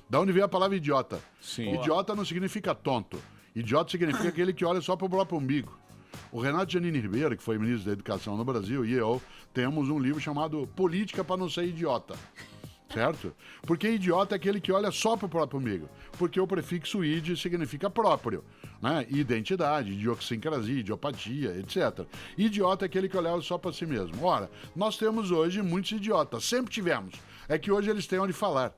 Da onde veio a palavra idiota? Sim. Idiota não significa tonto. Idiota significa aquele que olha só para o próprio umbigo. O Renato Giannini Ribeiro, que foi ministro da Educação no Brasil, e eu temos um livro chamado Política para não ser idiota. Certo? Porque idiota é aquele que olha só para o próprio umbigo. Porque o prefixo id significa próprio, né? Identidade, idiosincrasia, idiopatia, etc. Idiota é aquele que olhava só para si mesmo. Ora, nós temos hoje muitos idiotas. Sempre tivemos. É que hoje eles têm onde falar.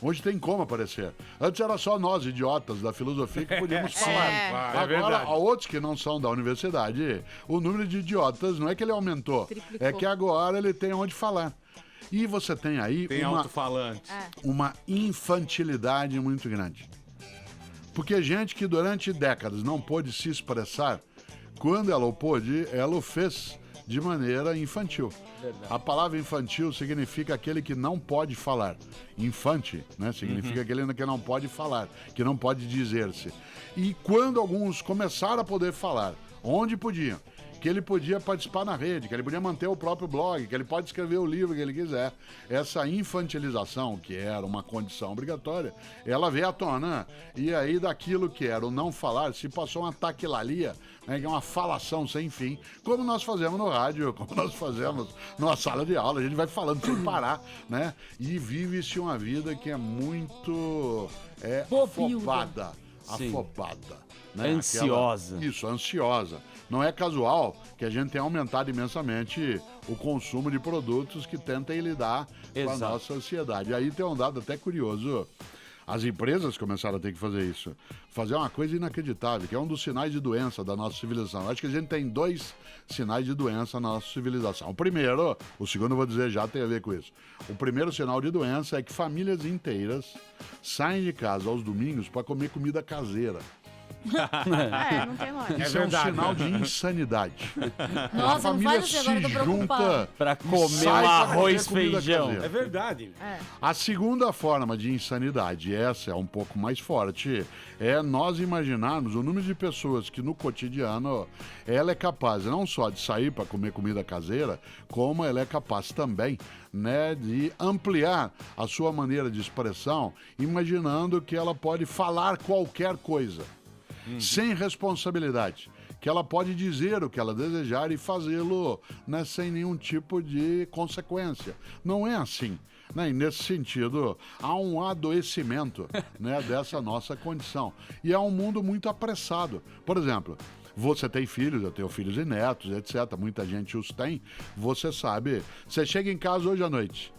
Hoje tem como aparecer. Antes era só nós, idiotas da filosofia, que podíamos falar. Agora, verdade. a outros que não são da universidade, o número de idiotas não é que ele aumentou, Triplicou. é que agora ele tem onde falar. E você tem aí Tem alto-falante. uma infantilidade muito grande. Porque gente que durante décadas não pôde se expressar, quando ela o pôde, ela o fez de maneira infantil. A palavra infantil significa aquele que não pode falar. Infante, né? Significa aquele que não pode falar, que não pode dizer-se. E quando alguns começaram a poder falar, onde podiam, que ele podia participar na rede, que ele podia manter o próprio blog, que ele pode escrever o livro que ele quiser. Essa infantilização, que era uma condição obrigatória, ela veio à tona. E aí, daquilo que era o não falar, se passou uma taquilalia, né, que é uma falação sem fim, como nós fazemos no rádio, como nós fazemos numa sala de aula. A gente vai falando sem parar, né? E vive-se uma vida que é muito afobada. Né? Ansiosa. Isso, ansiosa. Não é casual que a gente tenha aumentado imensamente o consumo de produtos que tentem lidar com a nossa ansiedade. E aí tem um dado até curioso. As empresas começaram a ter que fazer isso. Fazer uma coisa inacreditável, que é um dos sinais de doença da nossa civilização. Acho que a gente tem 2 sinais de doença na nossa civilização. O primeiro, o segundo eu vou dizer já, tem a ver com isso. O primeiro sinal de doença é que famílias inteiras saem de casa aos domingos para comer comida caseira. Não tem lógica. Isso é um sinal de insanidade. Nossa, A não família faz assim, agora eu tô se preocupada. junta Pra comer sai um pra arroz, comer comida feijão. caseira. É verdade. A segunda forma de insanidade, essa é um pouco mais forte, é nós imaginarmos o número de pessoas que no cotidiano ela é capaz não só de sair para comer comida caseira, como ela é capaz também, né, de ampliar a sua maneira de expressão, imaginando que ela pode falar qualquer coisa, sem responsabilidade. Que ela pode dizer o que ela desejar e fazê-lo, né, sem nenhum tipo de consequência. Não é assim. Né? E nesse sentido, há um adoecimento, né, dessa nossa condição. E é um mundo muito apressado. Por exemplo, você tem filhos, eu tenho filhos e netos, etc. Muita gente os tem. Você sabe, você chega em casa hoje à noite,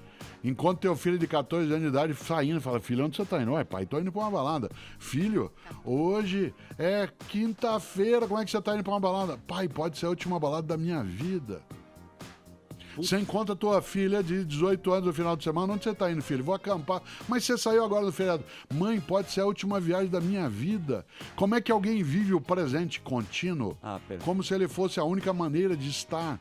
enquanto teu filho de 14 anos de idade saindo, fala: filho, onde você tá indo? Ué, pai, tô indo pra uma balada. Filho, hoje é quinta-feira, como é que você tá indo pra uma balada? Pai, pode ser a última balada da minha vida. Você encontra tua filha de 18 anos no final de semana, onde você tá indo, filho? Vou acampar. Mas você saiu agora no feriado. Mãe, pode ser a última viagem da minha vida. Como é que alguém vive o presente contínuo? Como se ele fosse a única maneira de estar.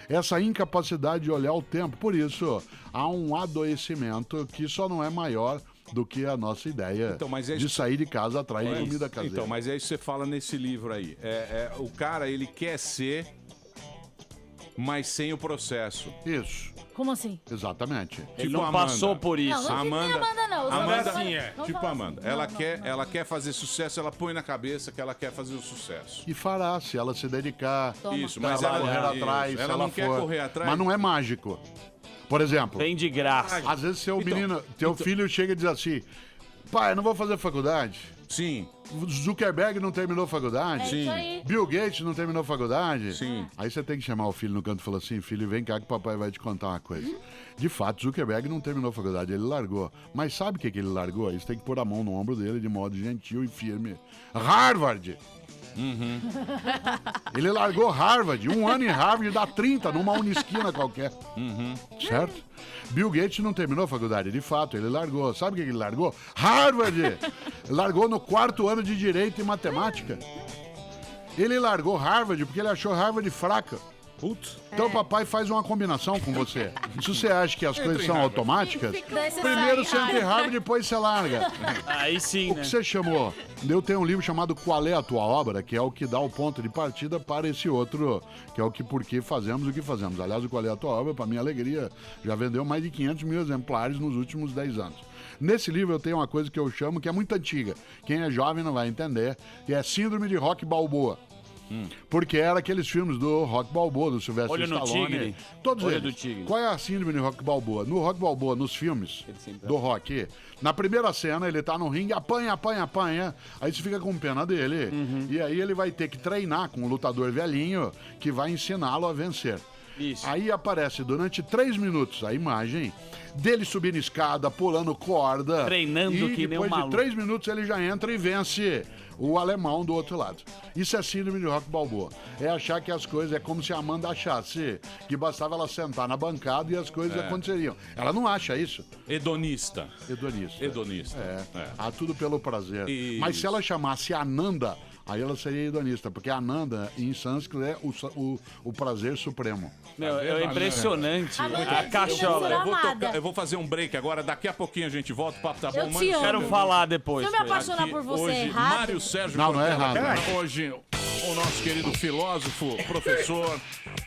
Essa incapacidade de olhar o tempo. Por isso, há um adoecimento que só não é maior do que a nossa ideia de sair de casa atrás de comida caseira. Então, mas é isso que você fala nesse livro aí. O cara, ele quer ser, mas sem o processo. Isso. Como assim? Exatamente. Ele não passou por isso. Não, não diz Amanda, não. Amanda, Não tipo fala a Amanda. assim. Ela quer fazer sucesso, ela põe na cabeça que ela quer fazer o sucesso. E fará, se ela se dedicar, Toma. Isso, mas ela correr atrás, ela não quer correr atrás. Mas não é mágico. Por exemplo, Vem de graça. às vezes teu filho chega e diz assim: pai, eu não vou fazer faculdade. Sim. Zuckerberg não terminou faculdade. É isso aí. Bill Gates não terminou faculdade. Sim. Aí você tem que chamar o filho no canto e falar assim: filho, vem cá que o papai vai te contar uma coisa. De fato, Zuckerberg não terminou faculdade, ele largou. Mas sabe o que ele largou? Aí você tem que pôr a mão no ombro dele de modo gentil e firme. Harvard! Ele largou Harvard. 1 ano em Harvard dá 30 numa unisquina qualquer. Certo? Bill Gates não terminou a faculdade, de fato, ele largou. Sabe o que ele largou? Harvard! Largou no 4º ano de Direito e Matemática. Ele largou Harvard porque ele achou Harvard fraca. Putz. Então o papai faz uma combinação com você. Se você acha que as coisas são automáticas, Daí você primeiro sai. você entra em Harvard, depois você larga. Aí sim, O né? que você chamou? Eu tenho um livro chamado Qual é a Tua Obra, que é o que dá o ponto de partida para esse outro, que é o que por que fazemos o que fazemos. Aliás, o Qual é a Tua Obra, para minha alegria, já vendeu mais de 500 mil exemplares nos últimos 10 anos. Nesse livro eu tenho uma coisa que eu chamo, que é muito antiga. Quem é jovem não vai entender, que é Síndrome de Rock Balboa. Porque era aqueles filmes do Rock Balboa, do Sylvester Olho no Stallone. Tigre. Todos Olho eles. do Tigre. Qual é a síndrome de Rock Balboa? No Rock Balboa, nos filmes do Rock, na primeira cena ele tá no ringue, apanha. Aí você fica com pena dele. E aí ele vai ter que treinar com um lutador velhinho que vai ensiná-lo a vencer. Isso. Aí aparece durante 3 minutos a imagem dele subindo escada, pulando corda. Treinando e que nem um depois de maluco. 3 minutos ele já entra e vence o alemão do outro lado. Isso é síndrome de Rock Balboa. É achar que as coisas... É como se a Amanda achasse que bastava ela sentar na bancada e as coisas aconteceriam. Ela não acha isso. Hedonista. Hedonista. É. Há tudo pelo prazer. Isso. Mas se ela chamasse Ananda, aí ela seria hedonista, porque Ananda, em sânscrito, é o prazer supremo. Meu, é impressionante. Agora A cachola. amada. Eu vou fazer um break agora, daqui a pouquinho a gente volta, o papo tá bom. Eu te Mário amo. Quero Sérgio. falar depois. Se eu me apaixonar Aqui por você hoje, errado... Mário Sérgio Não é Cortella. errado. Hoje, o nosso querido filósofo, professor,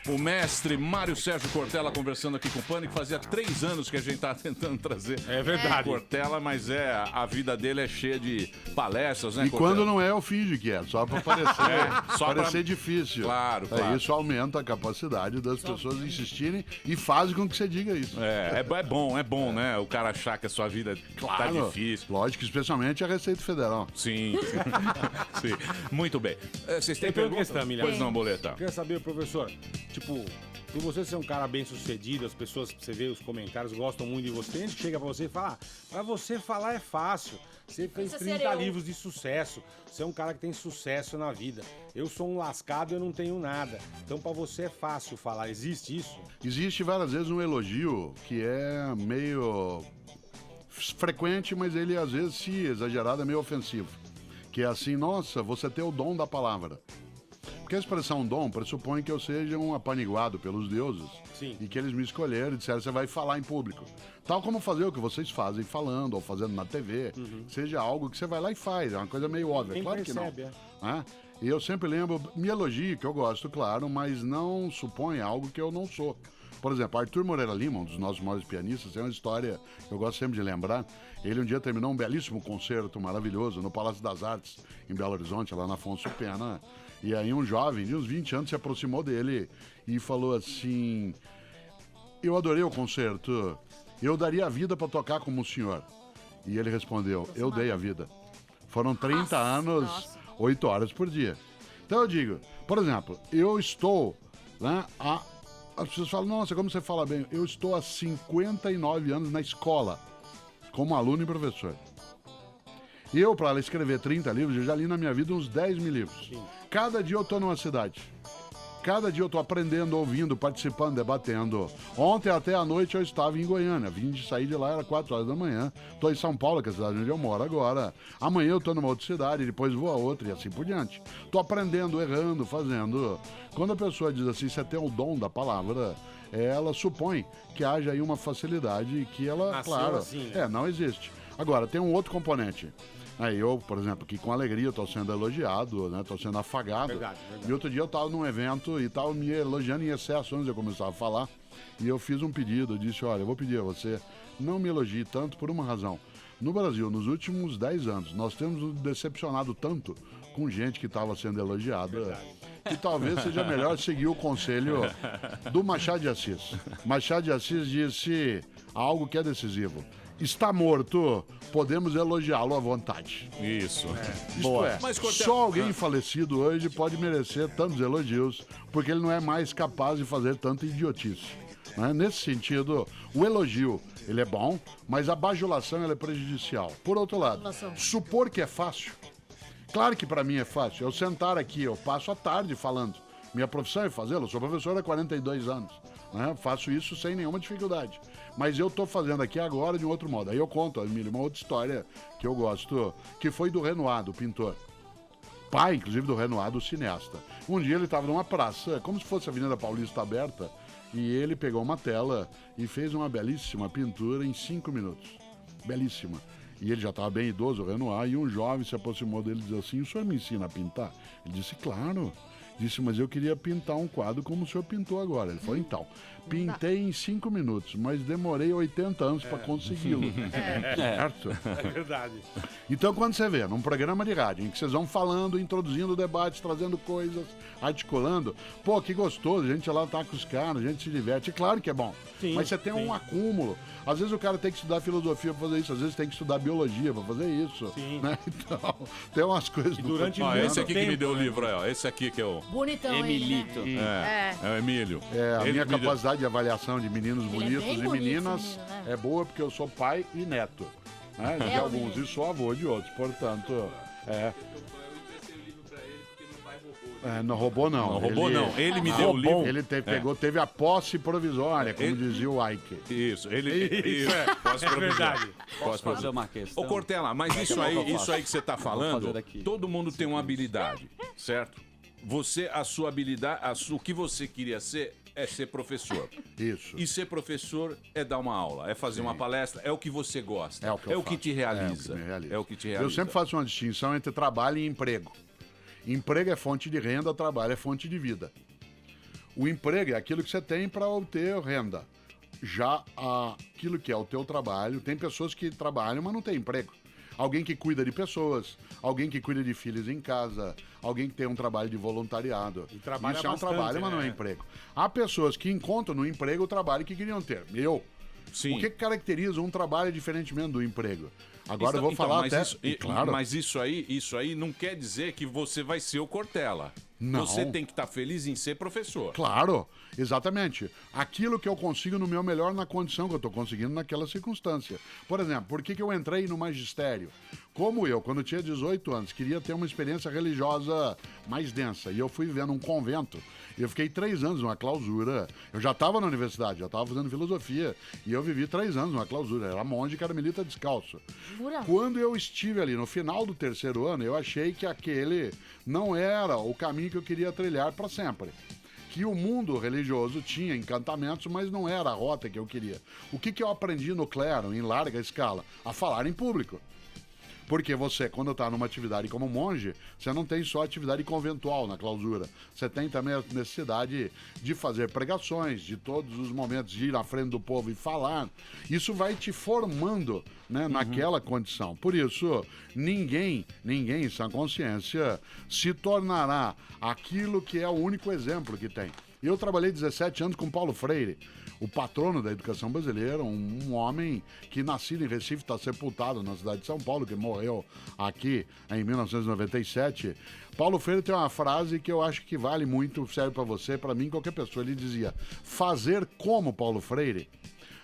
o mestre Mário Sérgio Cortella conversando aqui com o Pânico. Fazia 3 anos que a gente tá tentando trazer É verdade. Cortella, mas a vida dele é cheia de palestras, né, E Cortella? quando não é, eu finge que é, só pra parecer, só pra- parecer difícil. Claro. Isso aumenta a capacidade das pessoas insistirem e faz com que você diga isso. É bom, né? O cara achar que a sua vida tá difícil. Lógico, especialmente a Receita Federal. Sim. Sim. Muito bem. Vocês têm Tem uma pergunta? questão, Milhão. Pois não, Boleta. Eu queria saber, professor, tipo, por você ser um cara bem sucedido, as pessoas, você vê os comentários, gostam muito de você, tem gente que chega pra você e fala, pra você falar é fácil. Você fez Você 30 ser eu. livros de sucesso. Você é um cara que tem sucesso na vida. Eu sou um lascado e eu não tenho nada. Então pra você é fácil falar. Existe isso? Existe várias vezes um elogio que é meio frequente, mas ele às vezes, se exagerado, é meio ofensivo. Que é assim, nossa, você tem o dom da palavra. Porque a expressão dom pressupõe que eu seja um apaniguado pelos deuses. Sim. E que eles me escolheram e disseram, você vai falar em público. Tal como fazer o que vocês fazem falando ou fazendo na TV, seja algo que você vai lá e faz. É uma coisa meio óbvia. Quem Claro percebe, que não. Né? E eu sempre lembro, me elogie, que eu gosto, claro, mas não supõe algo que eu não sou. Por exemplo, Arthur Moreira Lima, um dos nossos maiores pianistas, tem uma história que eu gosto sempre de lembrar. Ele um dia terminou um belíssimo concerto maravilhoso no Palácio das Artes, em Belo Horizonte, lá na Afonso Pena. E aí um jovem de uns 20 anos se aproximou dele e falou assim, eu adorei o concerto, eu daria a vida para tocar como o senhor. E ele respondeu, eu dei a vida. Foram 30 anos, 8 horas por dia. Então eu digo, por exemplo, eu estou, né, as pessoas falam, nossa, como você fala bem. Eu estou há 59 anos na escola, como aluno e professor. Eu, para escrever 30 livros, eu já li na minha vida uns 10 mil livros. Sim. Cada dia eu estou numa cidade. Cada dia eu estou aprendendo, ouvindo, participando, debatendo. Ontem até à noite eu estava em Goiânia. Vim de sair de lá, era 4 horas da manhã. Estou em São Paulo, que é a cidade onde eu moro agora. Amanhã eu estou numa outra cidade, depois vou a outra e assim por diante. Estou aprendendo, errando, fazendo. Quando a pessoa diz assim, você tem o dom da palavra, ela supõe que haja aí uma facilidade que ela, Nasceu claro, assim, né? não existe. Agora, tem um outro componente. Aí eu, por exemplo, que com alegria estou sendo elogiado, né? Estou sendo afagado. Verdade. E outro dia eu estava num evento e estava me elogiando em excesso antes de eu começar a falar. E eu fiz um pedido, eu disse, olha, eu vou pedir a você, não me elogie tanto por uma razão. No Brasil, nos últimos 10 anos, nós temos nos decepcionado tanto com gente que estava sendo elogiada, que talvez seja melhor seguir o conselho do Machado de Assis. Machado de Assis disse algo que é decisivo. Está morto, podemos elogiá-lo à vontade. Isso. Isto é, Mas, Cortella- só alguém falecido hoje pode merecer tantos elogios, porque ele não é mais capaz de fazer tanta idiotice. Né? Nesse sentido, o elogio, ele é bom, mas a bajulação ela é prejudicial. Por outro lado, Bajulação. supor que é fácil. Claro que para mim é fácil. Eu sentar aqui, eu passo a tarde falando. Minha profissão é fazê-lo. Eu sou professor há 42 anos. Né? Faço isso sem nenhuma dificuldade. Mas eu estou fazendo aqui agora de um outro modo. Aí eu conto, Emílio, uma outra história que eu gosto, que foi do Renoir, do pintor. Pai, inclusive, do Renoir, do cineasta. Um dia ele estava numa praça, como se fosse a Avenida Paulista aberta, e ele pegou uma tela e fez uma belíssima pintura em 5 minutos. Belíssima. E ele já estava bem idoso, o Renoir, e um jovem se aproximou dele e disse assim, o senhor me ensina a pintar? Ele disse, claro. Disse, mas eu queria pintar um quadro como o senhor pintou agora. Ele falou, então, pintei em 5 minutos, mas demorei 80 anos para consegui-lo. Certo? É verdade. Então, quando você vê num programa de rádio em que vocês vão falando, introduzindo debates, trazendo coisas, articulando, pô, que gostoso, a gente lá tá com os caras, a gente se diverte. Claro que é bom, Sim, mas você tem um acúmulo. Às vezes o cara tem que estudar filosofia para fazer isso, às vezes tem que estudar biologia para fazer isso. Sim. Né? Então, tem umas coisas... E durante Ó, muito esse aqui que me tempo, deu o né? livro, ó. Esse aqui que eu... Bonitão Emilito. ele, né? É o Emílio. A Ele minha me deu- capacidade de avaliação de meninos bonitos bem e bonito, meninas esse menino, né? é boa porque eu sou pai e neto, né, de o alguns menino. e sou avô de outros, portanto, não roubou não. Não roubou, não. Ele me deu o livro. Ele teve a posse provisória, como dizia o Ike. Isso, isso é. Posso verdade. Posso fazer uma questão? Ô, Cortella, mas isso aí que você tá falando, fazer daqui. todo mundo tem uma habilidade, certo? A sua habilidade, o que você queria ser é ser professor. Isso. E ser professor é dar uma aula, é fazer uma palestra, é o que você gosta. É o que eu faço. te realiza. É o que me realiza. Eu Eu sempre faço uma distinção entre trabalho e emprego. Emprego é fonte de renda, trabalho é fonte de vida. O emprego é aquilo que você tem para obter renda. Já aquilo que é o teu trabalho, tem pessoas que trabalham, mas não tem emprego. Alguém que cuida de pessoas, alguém que cuida de filhos em casa, alguém que tem um trabalho de voluntariado. E trabalha Isso é um bastante, trabalho, mas não é né? emprego. Há pessoas que encontram no emprego o trabalho que queriam ter. Sim. O que caracteriza um trabalho diferentemente do emprego? Agora eu vou Então, falar mas até... claro. Mas isso aí não quer dizer que você vai ser o Cortella. Não. Você tem que estar feliz em ser professor. Claro, exatamente. Aquilo que eu consigo no meu melhor na condição que eu estou conseguindo naquela circunstância. Por exemplo, por que eu entrei no magistério? Como eu, quando tinha 18 anos, queria ter uma experiência religiosa mais densa. E eu fui vivendo um convento. Eu fiquei 3 anos numa clausura. Eu já estava na universidade, já estava fazendo filosofia. E eu vivi 3 anos numa clausura. Era monge carmelita descalço. Jura? Quando eu estive ali no final do 3º ano, eu achei que aquele não era o caminho que eu queria trilhar para sempre. Que o mundo religioso tinha encantamentos, mas não era a rota que eu queria. O que eu aprendi no clero, em larga escala? A falar em público. Porque você, quando está numa atividade como monge, você não tem só atividade conventual na clausura. Você tem também a necessidade de fazer pregações, de todos os momentos de ir à frente do povo e falar. Isso vai te formando, né, naquela condição. Por isso, ninguém em sã consciência se tornará aquilo que é o único exemplo que tem. Eu trabalhei 17 anos com Paulo Freire, o patrono da educação brasileira, um homem que nascido em Recife, está sepultado na cidade de São Paulo, que morreu aqui em 1997. Paulo Freire tem uma frase que eu acho que vale muito, serve para você, para mim, qualquer pessoa. Ele dizia, fazer como Paulo Freire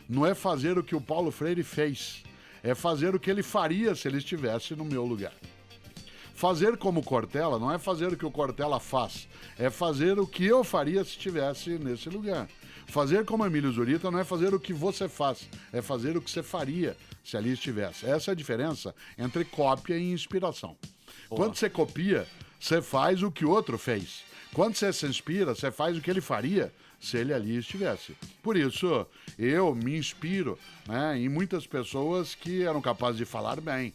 não é fazer o que o Paulo Freire fez, é fazer o que ele faria se ele estivesse no meu lugar. Fazer como Cortella não é fazer o que o Cortella faz, é fazer o que eu faria se estivesse nesse lugar. Fazer como Emílio Zurita não é fazer o que você faz, é fazer o que você faria se ali estivesse. Essa é a diferença entre cópia e inspiração. Quando você copia, você faz o que o outro fez. Quando você se inspira, você faz o que ele faria se ele ali estivesse. Por isso, eu me inspiro, né, em muitas pessoas que eram capazes de falar bem,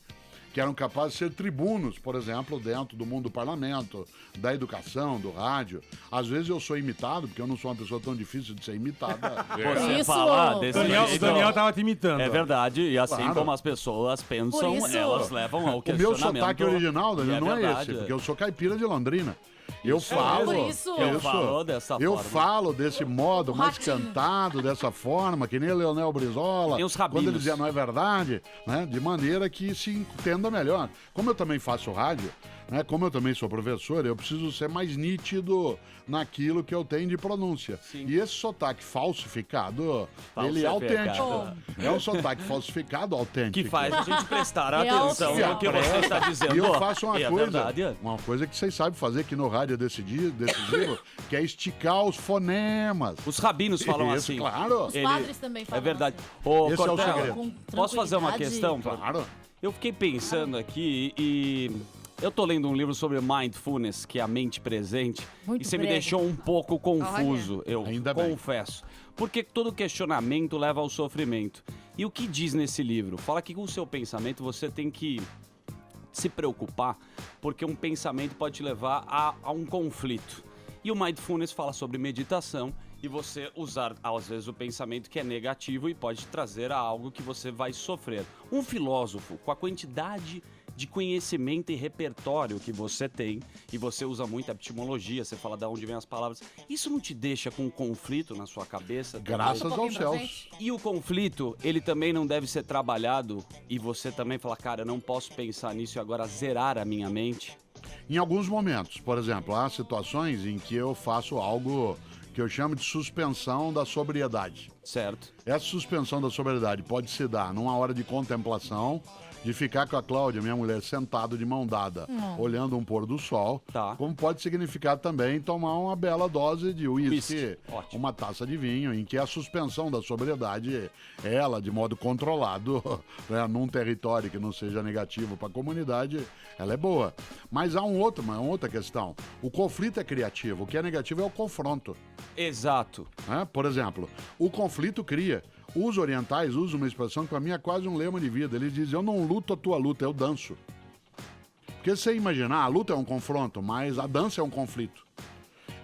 que eram capazes de ser tribunos, por exemplo, dentro do mundo do parlamento, da educação, do rádio. Às vezes eu sou imitado, porque eu não sou uma pessoa tão difícil de ser imitada. Você Isso. fala desse O jeito, Daniel tava te imitando. É verdade, e assim Claro. como as pessoas pensam, Por isso- elas levam ao O meu questionamento. sotaque original, Daniel, E não é verdade. esse, porque eu sou caipira de Londrina. Eu falo. Por isso- Eu falo dessa Eu forma. falo desse modo mais Ratinho. cantado, dessa forma, que nem Leonel Brizola. E os quando rabinos. ele dizia não é verdade, né? De maneira que se entenda melhor. Como eu também faço rádio, né? Como eu também sou professor, eu preciso ser mais nítido naquilo que eu tenho de pronúncia. E esse sotaque falsificado, ele é autêntico. É um sotaque falsificado autêntico. Que faz a gente prestar Real atenção oficial. no que você está dizendo. E eu faço uma E é coisa, verdade. uma coisa que vocês sabem fazer aqui no rádio decisivo, que é esticar os fonemas. Os rabinos falam Isso, assim. claro. Os padres também falam É verdade. assim. Ô, Esse é o Cortella, segredo. Com posso fazer uma tranquilidade. questão? Claro. Eu fiquei pensando aqui e eu tô lendo um livro sobre mindfulness, que é a mente presente, Muito e você me breve. deixou um pouco confuso, eu Ainda bem. confesso. Porque todo questionamento leva ao sofrimento. E o que diz nesse livro? Fala que com o seu pensamento você tem que se preocupar, porque um pensamento pode te levar a um conflito. E o mindfulness fala sobre meditação e você usar, às vezes, o pensamento que é negativo e pode te trazer a algo que você vai sofrer. Um filósofo, com a quantidade de conhecimento e repertório que você tem, e você usa muita etimologia, você fala de onde vem as palavras, isso não te deixa com um conflito na sua cabeça? também? Graças Um aos pouquinho pra céus. E o conflito, ele também não deve ser trabalhado e você também falar, cara, eu não posso pensar nisso e agora zerar a minha mente? Em alguns momentos, por exemplo, há situações em que eu faço algo que eu chamo de suspensão da sobriedade. Certo. Essa suspensão da sobriedade pode se dar numa hora de contemplação, de ficar com a Cláudia, minha mulher, sentado de mão dada, olhando um pôr do sol, Tá. como pode significar também tomar uma bela dose de uísque, Whisky, ótimo. uma taça de vinho, em que a suspensão da sobriedade, ela, de modo controlado, né, num território que não seja negativo para a comunidade, ela é boa. Mas há uma outra questão. O conflito é criativo, o que é negativo é o confronto. Exato. Né? Por exemplo, o conflito cria. Os orientais usam uma expressão que para mim é quase um lema de vida. Eles dizem, eu não luto a tua luta, eu danço. Porque se você imaginar, a luta é um confronto, mas a dança é um conflito.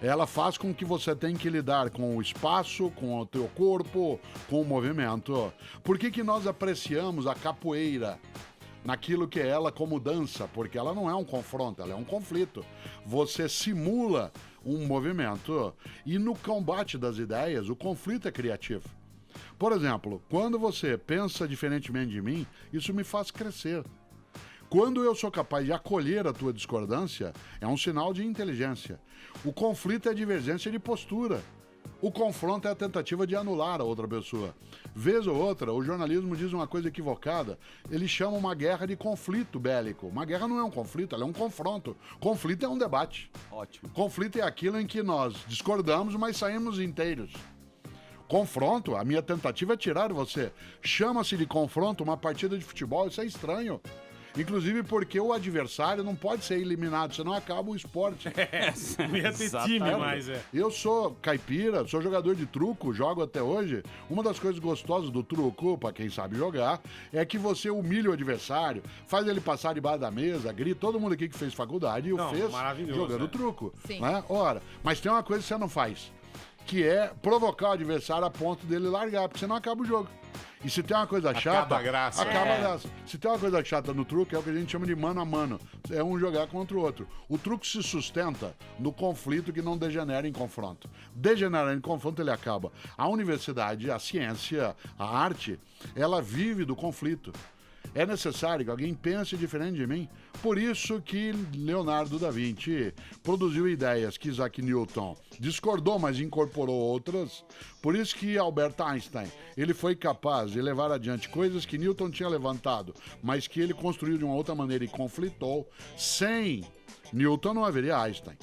Ela faz com que você tenha que lidar com o espaço, com o teu corpo, com o movimento. Por que nós apreciamos a capoeira naquilo que é ela como dança? Porque ela não é um confronto, ela é um conflito. Você simula um movimento e no combate das ideias, o conflito é criativo. Por exemplo, quando você pensa diferentemente de mim, isso me faz crescer. Quando eu sou capaz de acolher a tua discordância, é um sinal de inteligência. O conflito é a divergência de postura. O confronto é a tentativa de anular a outra pessoa. Vez ou outra, o jornalismo diz uma coisa equivocada. Ele chama uma guerra de conflito bélico. Uma guerra não é um conflito, ela é um confronto. Conflito é um debate. Ótimo. Conflito é aquilo em que nós discordamos, mas saímos inteiros. Confronto, a minha tentativa é tirar você. Chama-se de confronto uma partida de futebol, isso é estranho. Inclusive porque o adversário não pode ser eliminado, senão acaba o esporte. Não ia ter time mais, Eu sou caipira, sou jogador de truco, jogo até hoje. Uma das coisas gostosas do truco, pra quem sabe jogar, é que você humilha o adversário, faz ele passar debaixo da mesa, grita. Todo mundo aqui que fez faculdade o fez maravilhoso, jogando truco. Sim. Né? Ora, mas tem uma coisa que você não faz, que é provocar o adversário a ponto dele largar, porque senão acaba o jogo. E se tem uma coisa chata... Acaba a graça. Acaba a graça. Se tem uma coisa chata no truque, é o que a gente chama de mano a mano. É um jogar contra o outro. O truque se sustenta no conflito que não degenera em confronto. Degenerar em confronto, ele acaba. A universidade, a ciência, a arte, ela vive do conflito. É necessário que alguém pense diferente de mim. Por isso que Leonardo da Vinci produziu ideias que Isaac Newton discordou, mas incorporou outras. Por isso que Albert Einstein, ele foi capaz de levar adiante coisas que Newton tinha levantado, mas que ele construiu de uma outra maneira e conflitou. Sem Newton não haveria Einstein.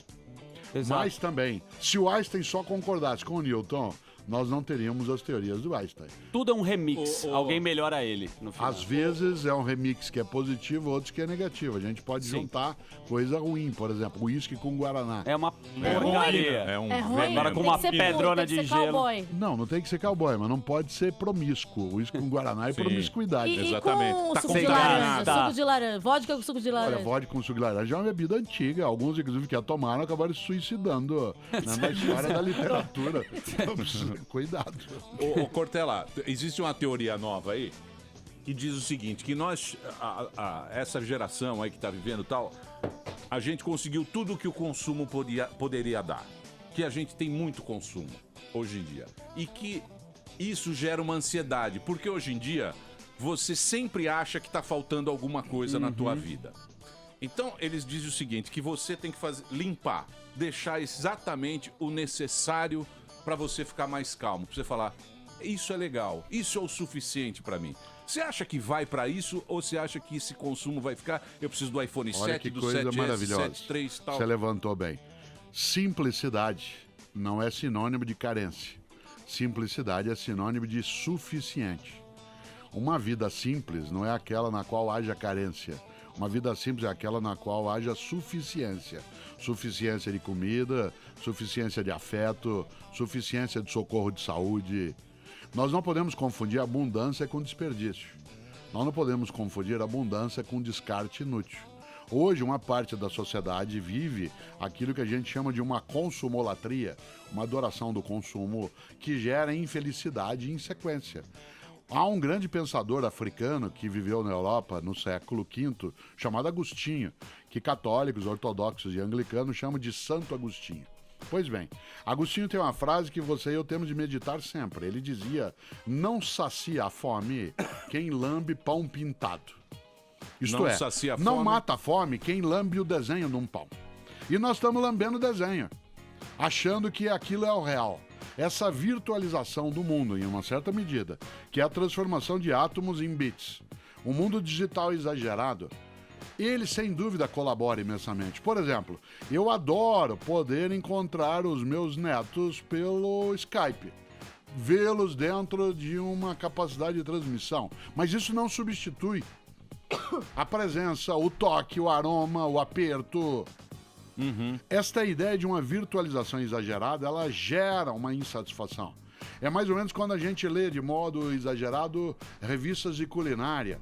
Exato. Mas também, se o Einstein só concordasse com o Newton, nós não teríamos as teorias do Einstein. Tudo é um remix. Alguém melhora ele no final. Às vezes é um remix que é positivo, outros que é negativo. A gente pode Sim. juntar coisa ruim, por exemplo, uísque com guaraná. É uma porcaria. É um É ruim, Agora com tem uma que ser pedrona tem que de ser gelo. cowboy. Não tem que ser cowboy, mas não pode ser promíscuo. Uísque com guaraná é promiscuidade. E Exatamente. com Tá suco de contaminado. laranja, Tá. suco de laranja, vodka com suco de Olha, laranja. vodka com suco de laranja é uma bebida antiga. Alguns, inclusive, que a tomaram acabaram se suicidando, né, na história da literatura. Cuidado. Ô, Cortella, existe uma teoria nova aí que diz o seguinte, que nós, essa geração aí que tá vivendo e tal, a gente conseguiu tudo que o consumo poderia dar. Que a gente tem muito consumo hoje em dia. E que isso gera uma ansiedade, porque hoje em dia você sempre acha que tá faltando alguma coisa na tua vida. Então, eles dizem o seguinte, que você tem que limpar, deixar exatamente o necessário para você ficar mais calmo, para você falar, isso é legal, isso é o suficiente para mim. Você acha que vai para isso ou você acha que esse consumo vai ficar, eu preciso do iPhone Olha 7, que do coisa 7S, maravilhosa. 7.3 e tal? Você levantou bem. Simplicidade não é sinônimo de carência. Simplicidade é sinônimo de suficiente. Uma vida simples não é aquela na qual haja carência. Uma vida simples é aquela na qual haja suficiência. Suficiência de comida, suficiência de afeto, suficiência de socorro de saúde. Nós não podemos confundir abundância com desperdício. Nós não podemos confundir abundância com descarte inútil. Hoje, uma parte da sociedade vive aquilo que a gente chama de uma consumolatria, uma adoração do consumo que gera infelicidade em sequência. Há um grande pensador africano que viveu na Europa no século V, chamado Agostinho, que católicos, ortodoxos e anglicanos chamam de Santo Agostinho. Pois bem, Agostinho tem uma frase que você e eu temos de meditar sempre. Ele dizia, não sacia a fome quem lambe pão pintado. Isto Não é, sacia a não fome. mata a fome quem lambe o desenho num pão. E nós estamos lambendo o desenho, achando que aquilo é o real. Essa virtualização do mundo, em uma certa medida, que é a transformação de átomos em bits. O mundo digital exagerado, ele sem dúvida colabora imensamente. Por exemplo, eu adoro poder encontrar os meus netos pelo Skype, vê-los dentro de uma capacidade de transmissão. Mas isso não substitui a presença, o toque, o aroma, o aperto. Esta ideia de uma virtualização exagerada, ela gera uma insatisfação. É mais ou menos quando a gente lê de modo exagerado revistas de culinária.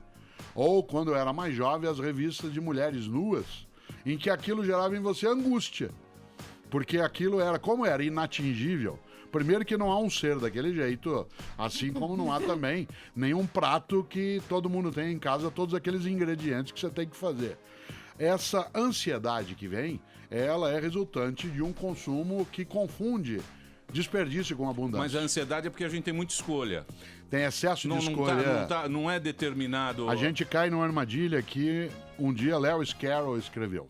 Ou, quando eu era mais jovem, as revistas de mulheres nuas, em que aquilo gerava em você angústia. Porque aquilo era, como era inatingível. Primeiro que não há um ser daquele jeito, assim como não há também nenhum prato que todo mundo tem em casa, todos aqueles ingredientes que você tem que fazer. Essa ansiedade que vem, ela é resultante de um consumo que confunde desperdício com abundância. Mas a ansiedade é porque a gente tem muita escolha. Tem excesso de escolha. Não é determinado. A gente cai numa armadilha que um dia Lewis Carroll escreveu.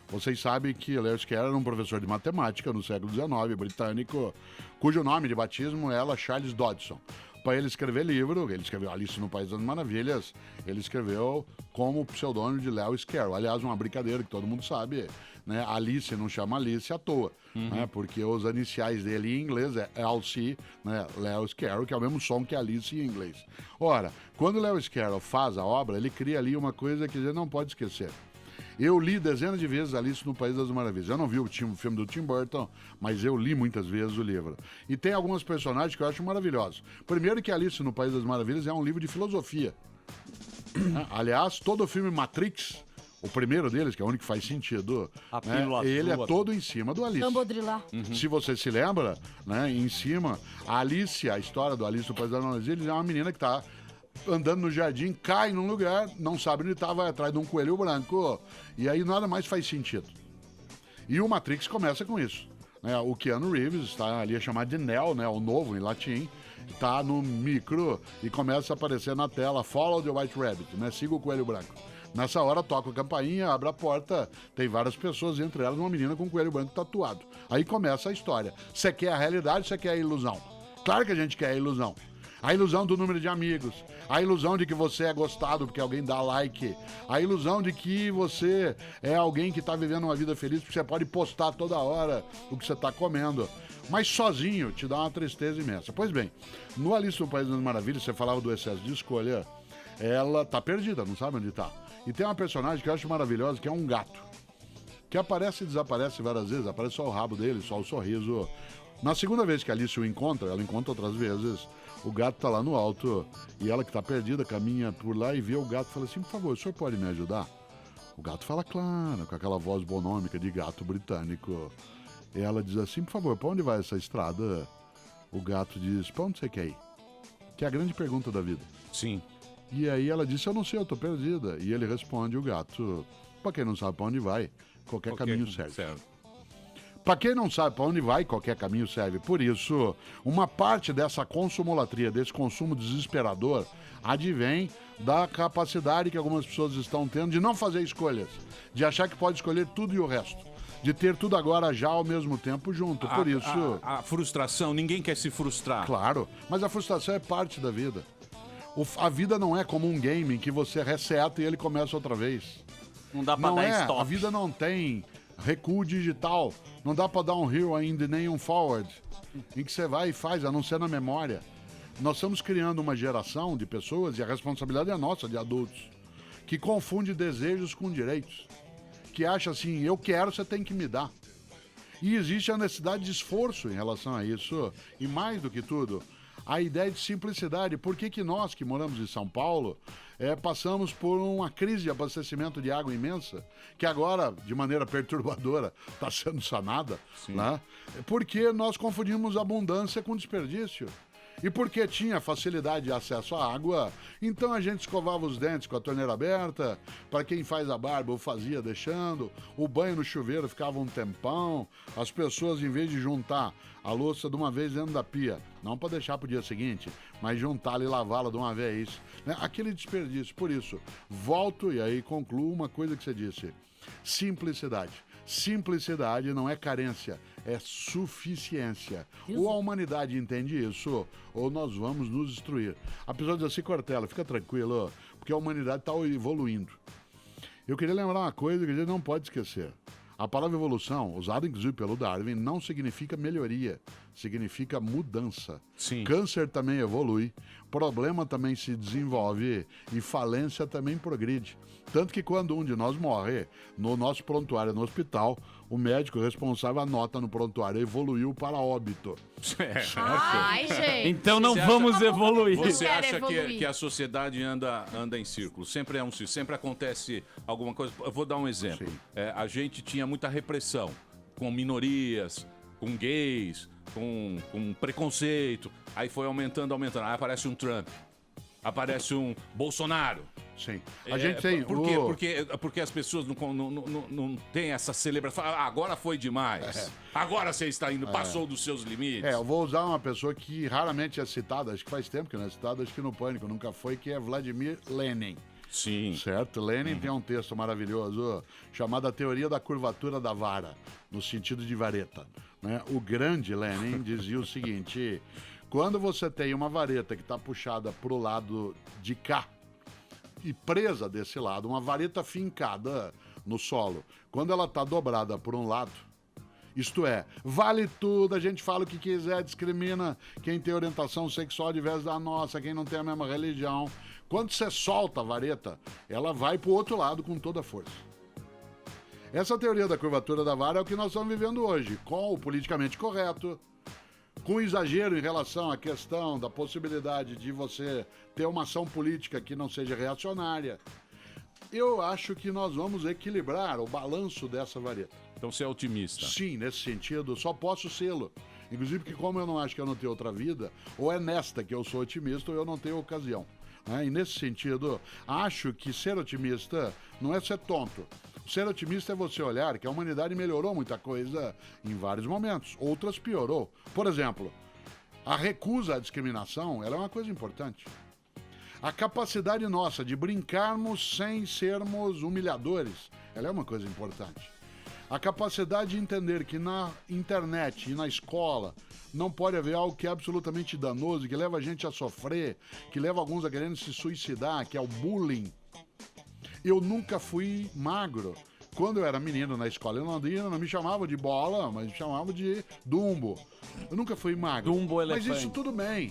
Vocês sabem que Lewis Carroll era um professor de matemática no século XIX, britânico, cujo nome de batismo era Charles Dodson. Para ele escrever livro, ele escreveu Alice no País das Maravilhas, ele escreveu como pseudônimo de Lewis Carroll. Aliás, uma brincadeira que todo mundo sabe, né? Alice não chama Alice à toa, né? Porque os iniciais dele em inglês é LC, né? Lewis Carroll, que é o mesmo som que Alice em inglês. Ora, quando Lewis Carroll faz a obra, ele cria ali uma coisa que a gente não pode esquecer. Eu li dezenas de vezes Alice no País das Maravilhas. Eu não vi o filme do Tim Burton, mas eu li muitas vezes o livro. E tem alguns personagens que eu acho maravilhosos. Primeiro que Alice no País das Maravilhas é um livro de filosofia. Aliás, todo o filme Matrix, o primeiro deles, que é o único que faz sentido, né, ele é todo em cima do Alice. Cambodrilá. Se você se lembra, né, em cima, a Alice, a história do Alice no País das Maravilhas, é uma menina que está andando no jardim, cai num lugar, não sabe onde está, vai atrás de um coelho branco, e aí nada mais faz sentido. E o Matrix começa com isso. Né? O Keanu Reeves está ali a chamar de Neo, né, o novo em latim, está no micro e começa a aparecer na tela Follow the White Rabbit, né, siga o coelho branco. Nessa hora toca a campainha, abre a porta, tem várias pessoas, entre elas uma menina com um coelho branco tatuado. Aí começa a história. Você quer a realidade, você quer a ilusão? Claro que a gente quer a ilusão. A ilusão do número de amigos, a ilusão de que você é gostado porque alguém dá like, a ilusão de que você é alguém que está vivendo uma vida feliz porque você pode postar toda hora o que você está comendo. Mas sozinho te dá uma tristeza imensa. Pois bem, no Alice no País das Maravilhas, você falava do excesso de escolha, ela tá perdida, não sabe onde está. E tem uma personagem que eu acho maravilhosa, que é um gato, que aparece e desaparece várias vezes, aparece só o rabo dele, só o sorriso. Na segunda vez que a Alice o encontra, ela encontra outras vezes, o gato tá lá no alto e ela que tá perdida caminha por lá e vê o gato e fala assim, por favor, o senhor pode me ajudar? O gato fala, claro, com aquela voz bonômica de gato britânico. E ela diz assim, por favor, pra onde vai essa estrada? O gato diz, pra onde você quer ir? Que é a grande pergunta da vida. Sim. E aí ela disse, eu não sei, eu tô perdida. E ele responde, o gato, pra quem não sabe pra onde vai, qualquer caminho serve. Certo. Para quem não sabe para onde vai, qualquer caminho serve. Por isso, uma parte dessa consumolatria, desse consumo desesperador, advém da capacidade que algumas pessoas estão tendo de não fazer escolhas, de achar que pode escolher tudo e o resto, de ter tudo agora já ao mesmo tempo junto. Por isso... A frustração, ninguém quer se frustrar. Claro, mas a frustração é parte da vida. A vida não é como um game em que você reseta e ele começa outra vez. Não dá pra Não dar é, stop. a vida não tem recuo digital. Não dá para dar um hero ainda nem um forward, em que você vai e faz, a não ser na memória. Nós estamos criando uma geração de pessoas, e a responsabilidade é nossa, de adultos, que confunde desejos com direitos. Que acha assim, eu quero, você tem que me dar. E existe a necessidade de esforço em relação a isso. E mais do que tudo, a ideia de simplicidade. Por que nós, que moramos em São Paulo, passamos por uma crise de abastecimento de água imensa, que agora, de maneira perturbadora, está sendo sanada, né? Porque nós confundimos abundância com desperdício. E porque tinha facilidade de acesso à água, então a gente escovava os dentes com a torneira aberta. Para quem faz a barba, eu fazia deixando. O banho no chuveiro ficava um tempão. As pessoas, em vez de juntar a louça de uma vez dentro da pia, não para deixar para o dia seguinte, mas juntá-la e lavá-la de uma vez, né? Aquele desperdício. Por isso, volto e aí concluo uma coisa que você disse. Simplicidade. Simplicidade não é carência, é suficiência. Ou a humanidade entende isso, ou nós vamos nos destruir. Apesar de assim, Cortella, fica tranquilo, porque a humanidade está evoluindo. Eu queria lembrar uma coisa que a gente não pode esquecer. A palavra evolução, usada inclusive pelo Darwin, não significa melhoria, significa mudança. Sim. Câncer também evolui, problema também se desenvolve e falência também progride. Tanto que quando um de nós morre, no nosso prontuário no hospital, o médico responsável anota no prontuário, evoluiu para óbito. Ai, gente. Então não Você acha- vamos evoluir. Você Quero acha evoluir. que a sociedade anda em círculo? Sempre é um círculo, sempre acontece alguma coisa. Eu vou dar um exemplo. Sim. A gente tinha muita repressão com minorias, com gays, com preconceito. Aí foi aumentando. Aí aparece um Trump, aparece um Bolsonaro. Sim. A gente tem... Por quê? Porque as pessoas não têm essa celebração. Fala, agora foi demais. Agora você está indo, passou dos seus limites. Eu vou usar uma pessoa que raramente é citada, acho que faz tempo que não é citada, acho que no Pânico nunca foi, que é Vladimir Lenin. Sim. Certo? Lenin tem um texto maravilhoso chamado A Teoria da Curvatura da Vara, no sentido de vareta. Né? O grande Lenin dizia o seguinte: quando você tem uma vareta que está puxada para o lado de cá e presa desse lado, uma vareta fincada no solo, quando ela está dobrada por um lado, isto é, vale tudo, a gente fala o que quiser, discrimina quem tem orientação sexual diversa da nossa, quem não tem a mesma religião. Quando você solta a vareta, ela vai pro outro lado com toda a força. Essa teoria da curvatura da vara é o que nós estamos vivendo hoje, com o politicamente correto, com exagero em relação à questão da possibilidade de você ter uma ação política que não seja reacionária. Eu acho que nós vamos equilibrar o balanço dessa vareta. Então você é otimista. Sim, nesse sentido, só posso sê-lo. Inclusive porque como eu não acho que eu não tenho outra vida, ou é nesta que eu sou otimista ou eu não tenho ocasião. E nesse sentido, acho que ser otimista não é ser tonto. Ser otimista é você olhar que a humanidade melhorou muita coisa em vários momentos, outras piorou. Por exemplo, a recusa à discriminação, ela é uma coisa importante. A capacidade nossa de brincarmos sem sermos humilhadores, ela é uma coisa importante. A capacidade de entender que na internet e na escola não pode haver algo que é absolutamente danoso, que leva a gente a sofrer, que leva alguns a querendo se suicidar, que é o bullying. Eu nunca fui magro. Quando eu era menino na escola em Londrina, não me chamavam de bola, mas me chamavam de Dumbo. Eu nunca fui magro. Dumbo mas elefante. isso tudo bem.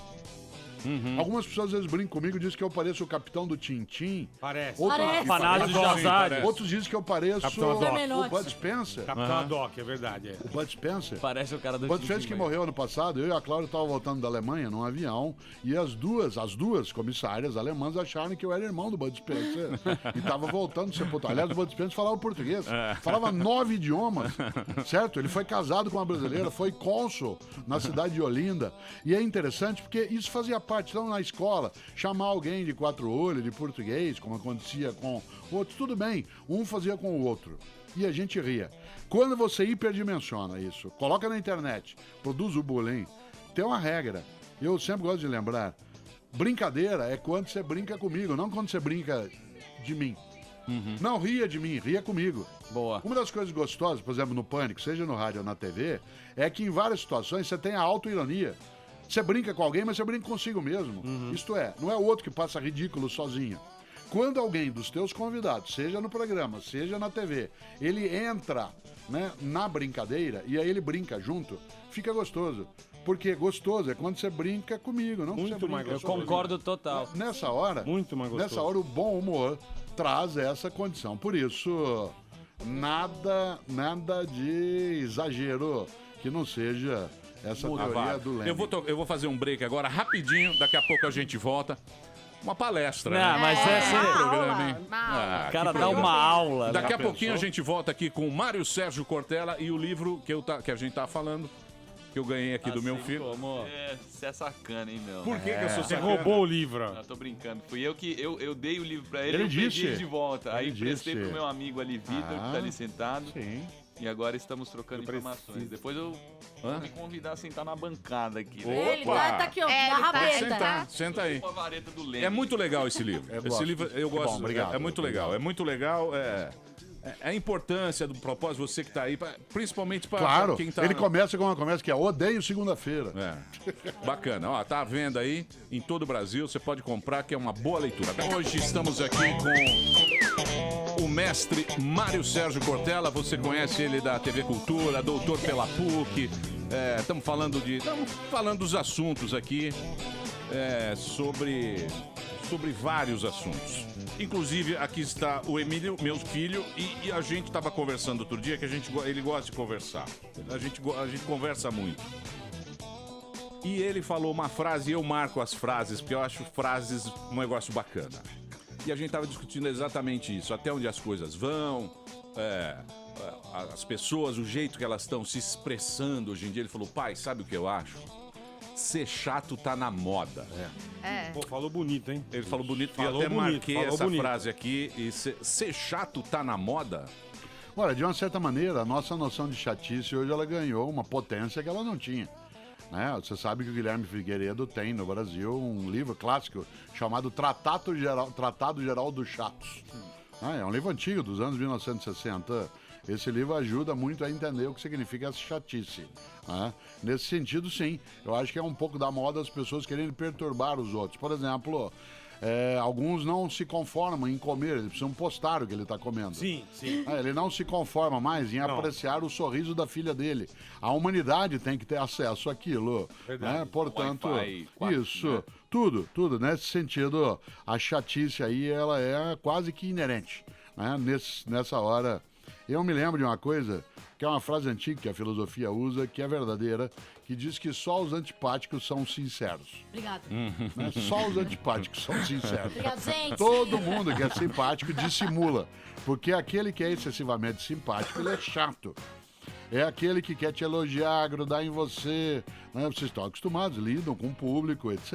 Algumas pessoas às vezes brincam comigo e dizem que eu pareço o capitão do Tintim. Parece. Outros, Parece. Panásio de Alzade. outros dizem que eu pareço Capitão Haddock. o Bud Spencer. Capitão Haddock, é verdade. É. O Bud Spencer. Parece o cara do O Bud Spencer que morreu ano passado, eu e a Cláudia estavam voltando da Alemanha num avião e as duas comissárias alemãs acharam que eu era irmão do Bud Spencer e estava voltando do sepultamento. Aliás, o Bud Spencer falava português, falava 9 idiomas, certo? Ele foi casado com uma brasileira, foi cônsul na cidade de Olinda. E é interessante porque isso fazia parte, então na escola, chamar alguém de 4 olhos, de português, como acontecia com outros, tudo bem, um fazia com o outro. E a gente ria. Quando você hiperdimensiona isso, coloca na internet, produz o bullying, tem uma regra. Eu sempre gosto de lembrar, brincadeira é quando você brinca comigo, não quando você brinca de mim. Não ria de mim, ria comigo. Boa. Uma das coisas gostosas, por exemplo, no Pânico, seja no rádio ou na TV, é que em várias situações você tem a autoironia. Você brinca com alguém, mas você brinca consigo mesmo. Isto é, não é o outro que passa ridículo sozinho. Quando alguém dos teus convidados, seja no programa, seja na TV, ele entra, né, na brincadeira e aí ele brinca junto, fica gostoso. Porque gostoso é quando você brinca comigo, não Muito que você mais brinca Eu gostoso. concordo total. Nessa hora, Muito mais gostoso. nessa hora o bom humor traz essa condição. Por isso, nada de exagero que não seja essa teoria do Lenin. Eu vou fazer um break agora, rapidinho, daqui a pouco a gente volta. Uma palestra, Não, né? mas essa uma é... programa, hein? uma aula. O cara dá uma aula. Daqui a pensou? pouquinho a gente volta aqui com o Mário Sérgio Cortella e o livro que a gente tá falando. que eu ganhei aqui do meu filho. Você é sacana, hein, meu? Por que eu sou Você sacana? roubou o livro. Não, tô brincando. Fui eu que eu dei o livro pra ele, Ele eu disse. peguei de volta. Aí Ele emprestei disse. pro meu amigo ali, Vitor, que tá ali sentado. Sim. E agora estamos trocando informações. Depois eu vou me convidar a sentar na bancada aqui. Ele tá aqui, ó, na ele tá rabeta. Senta aí. Com a vareta do Leme. É muito legal esse livro. Esse gosto. livro eu Que gosto. bom, obrigado. É muito legal. É muito legal. A importância do propósito, você que tá aí, principalmente para Claro, quem tá. ele começa com uma conversa que é odeio segunda-feira. Bacana. Ó, tá à venda aí em todo o Brasil. Você pode comprar, que é uma boa leitura. Hoje estamos aqui com o mestre Mário Sérgio Cortella. Você conhece ele da TV Cultura, doutor pela PUC. Estamos falando dos assuntos aqui sobre vários assuntos. Inclusive, aqui está o Emílio, meu filho, e a gente estava conversando outro dia que ele gosta de conversar. A gente conversa muito. E ele falou uma frase, e eu marco as frases, porque eu acho frases um negócio bacana. E a gente estava discutindo exatamente isso, até onde as coisas vão, as pessoas, o jeito que elas estão se expressando hoje em dia. Ele falou, pai, sabe o que eu acho? Ser chato tá na moda. Pô, falou bonito, hein? Ele falou bonito, e eu Falou até bonito, marquei falou essa bonito. frase aqui. E ser chato tá na moda? Olha, de uma certa maneira, a nossa noção de chatice hoje ela ganhou uma potência que ela não tinha. Né? Você sabe que o Guilherme Figueiredo tem no Brasil um livro clássico chamado Tratado Geral dos Chatos. É um livro antigo, dos anos 1960. Esse livro ajuda muito a entender o que significa essa chatice. Né? Nesse sentido, sim. Eu acho que é um pouco da moda as pessoas querendo perturbar os outros. Por exemplo, alguns não se conformam em comer, eles precisam postar o que ele está comendo. Sim, sim. Ele não se conforma mais em apreciar o sorriso da filha dele. A humanidade tem que ter acesso àquilo. Né? Portanto, Wi-Fi 4, isso, né? tudo. Nesse sentido, a chatice aí, ela é quase que inerente. Né? Nessa hora, eu me lembro de uma coisa, que é uma frase antiga que a filosofia usa, que é verdadeira, que diz que só os antipáticos são sinceros. Obrigado. Né? Só os antipáticos são sinceros. Obrigado, gente. Todo mundo que é simpático dissimula. Porque aquele que é excessivamente simpático, ele é chato. É aquele que quer te elogiar, grudar em você. Né? Vocês estão acostumados, lidam com o público, etc.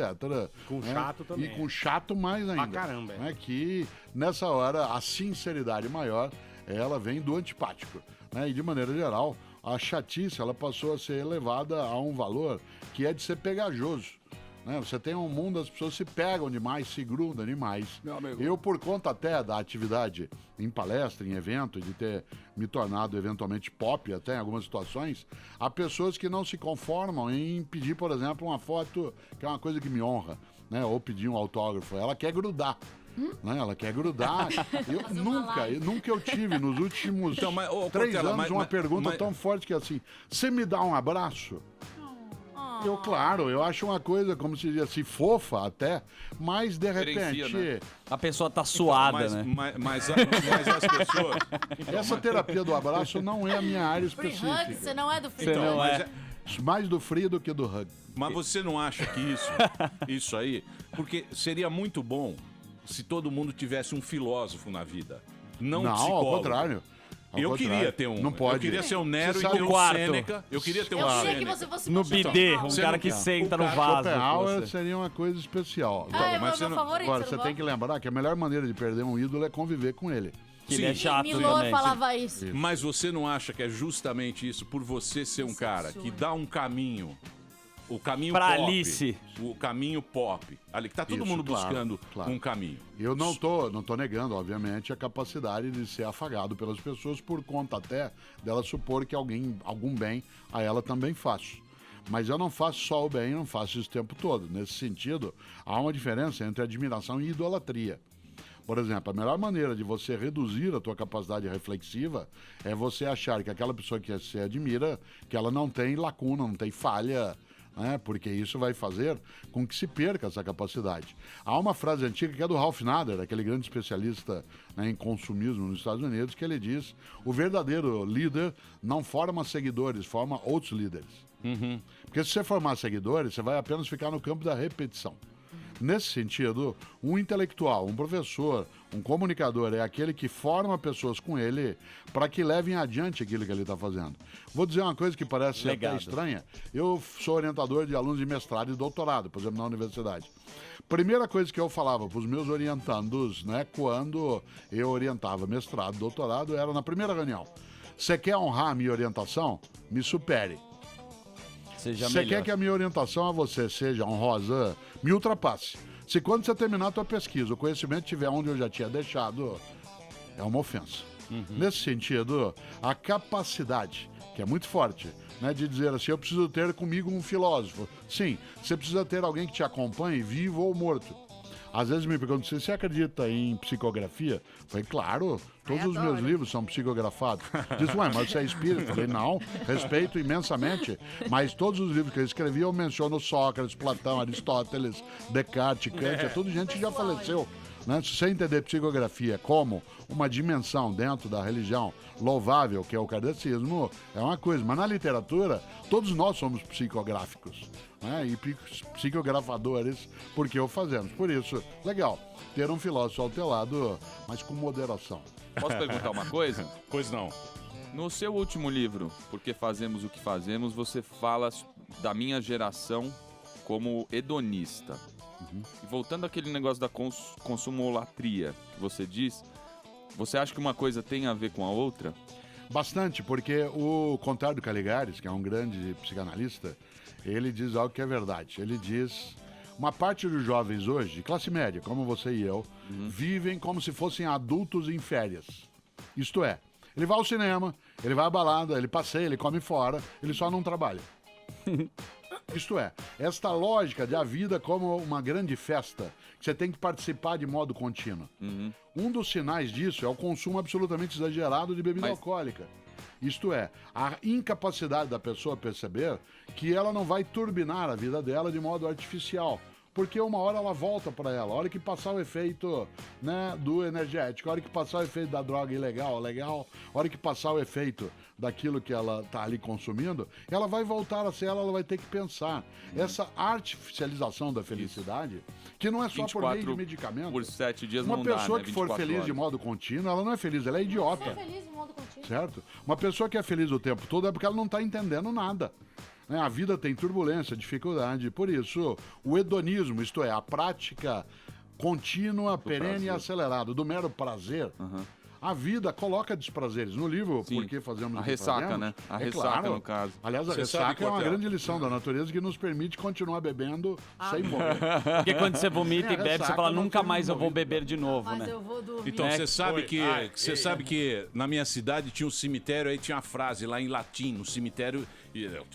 Com né? chato também. E com chato mais ainda. Pra caramba, Né? Que nessa hora a sinceridade maior, ela vem do antipático. Né? E de maneira geral, a chatice ela passou a ser elevada a um valor que é de ser pegajoso. Né? Você tem um mundo, as pessoas se pegam demais, se grudam demais. Eu, por conta até da atividade em palestra, em evento, de ter me tornado eventualmente pop até em algumas situações, há pessoas que não se conformam em pedir, por exemplo, uma foto, que é uma coisa que me honra, né? Ou pedir um autógrafo. Ela quer grudar. Né? Ela quer grudar. Nunca eu tive nos últimos 3 anos uma pergunta tão forte que é assim: você me dá um abraço? Eu acho uma coisa, como se diz assim, fofa até, mas de repente. Né? A pessoa tá suada, né? Mas as pessoas. Essa terapia do abraço não é a minha área Free específica. hug, você não é do free Você não hug. é. Mais do free do que do hug. Mas você não acha que isso aí, porque seria muito bom se todo mundo tivesse um filósofo na vida, não um Não, psicólogo. ao contrário. Eu queria ter um. Não pode. Eu queria ser um Nero Você e sabe ter o um quarto. Sêneca. Eu queria ter um Eu queria que Sêneca. você fosse No meu bidê, Schopenhauer. um cara que senta no vaso. Schopenhauer você. seria uma coisa especial. Ah, é mas meu você favorito. Agora, você você não tem que lembrar que a melhor maneira de perder um ídolo é conviver com ele. Que ele é Sim. chato Milor também. falava isso. Mas você não acha que é justamente isso, por você ser um cara que dá um caminho, o caminho Pra pop, Alice. o caminho pop, ali que tá todo Isso, mundo claro, buscando claro. um caminho. Eu não tô negando, obviamente, a capacidade de ser afagado pelas pessoas por conta até dela supor que algum bem a ela também faço. Mas eu não faço só o bem, não faço isso o tempo todo. Nesse sentido, há uma diferença entre admiração e idolatria. Por exemplo, a melhor maneira de você reduzir a tua capacidade reflexiva é você achar que aquela pessoa que você admira, que ela não tem lacuna, não tem falha, né? Porque isso vai fazer com que se perca essa capacidade. Há uma frase antiga que é do Ralph Nader, aquele grande especialista, né, em consumismo nos Estados Unidos, que ele diz: o verdadeiro líder não forma seguidores, forma outros líderes. Porque se você formar seguidores, você vai apenas ficar no campo da repetição. Nesse sentido, um intelectual, um professor, um comunicador é aquele que forma pessoas com ele para que levem adiante aquilo que ele está fazendo. Vou dizer uma coisa que parece até estranha. Eu sou orientador de alunos de mestrado e doutorado, por exemplo, na universidade. Primeira coisa que eu falava para os meus orientandos, né, quando eu orientava mestrado, doutorado, era na primeira reunião. Você quer honrar a minha orientação? Me supere. Você quer que a minha orientação a você seja honrosa? Me ultrapasse. Se quando você terminar a tua pesquisa, o conhecimento estiver onde eu já tinha deixado, é uma ofensa. Nesse sentido, a capacidade, que é muito forte, né, de dizer assim, eu preciso ter comigo um filósofo. Sim, você precisa ter alguém que te acompanhe, vivo ou morto. Às vezes me perguntam, você acredita em psicografia? Eu falei, claro, todos os meus livros são psicografados. Diz, ué, mas você é espírita? Eu falei, não, respeito imensamente, mas todos os livros que eu escrevi eu menciono Sócrates, Platão, Aristóteles, Descartes, Kant, é tudo gente que já faleceu. Né? Se você entender psicografia como uma dimensão dentro da religião louvável, que é o kardecismo, é uma coisa. Mas na literatura, todos nós somos psicográficos, né? E psicografadores, porque o fazemos. Por isso, legal, ter um filósofo ao teu lado, mas com moderação. Posso perguntar uma coisa? Pois não. No seu último livro, Por que Fazemos o que Fazemos, você fala da minha geração como hedonista. E voltando àquele negócio da consumolatria que você diz, você acha que uma coisa tem a ver com a outra? Bastante, porque o Contardo Caligares, que é um grande psicanalista, ele diz algo que é verdade. Ele diz, uma parte dos jovens hoje, de classe média, como você e eu, vivem como se fossem adultos em férias. Isto é, ele vai ao cinema, ele vai à balada, ele passeia, ele come fora, ele só não trabalha. Isto é, esta lógica de a vida como uma grande festa, que você tem que participar de modo contínuo. Um dos sinais disso é o consumo absolutamente exagerado de bebida alcoólica. Isto é, a incapacidade da pessoa perceber que ela não vai turbinar a vida dela de modo artificial. Porque uma hora ela volta para ela. A hora que passar o efeito, né, do energético, a hora que passar o efeito da droga ilegal, legal, a hora que passar o efeito daquilo que ela está ali consumindo, ela vai voltar a ser ela vai ter que pensar. Essa artificialização da felicidade, que não é só por meio de medicamento. Por 7 dias uma não dá, pessoa né? que for feliz de modo contínuo, ela não é feliz, ela é idiota. Você é feliz de modo contínuo. Certo? Uma pessoa que é feliz o tempo todo é porque ela não está entendendo nada. A vida tem turbulência, dificuldade, por isso o hedonismo, isto é, a prática contínua, perene e acelerada, do mero prazer. A vida coloca desprazeres. No livro, Sim. Por que fazemos A o que ressaca, fazemos, né? A é ressaca, claro. no caso. Aliás, a Você ressaca sabe, é uma Cortella? grande lição da natureza que nos permite continuar bebendo sem morrer. Porque quando você vomita e bebe, você ressaca, fala, não nunca tem mais eu vou morrido. beber de novo, Mas né? eu vou dormir. Então, Né? você sabe Foi. que Ai, você sabe que na minha cidade tinha um cemitério, aí tinha uma frase lá em latim, no cemitério,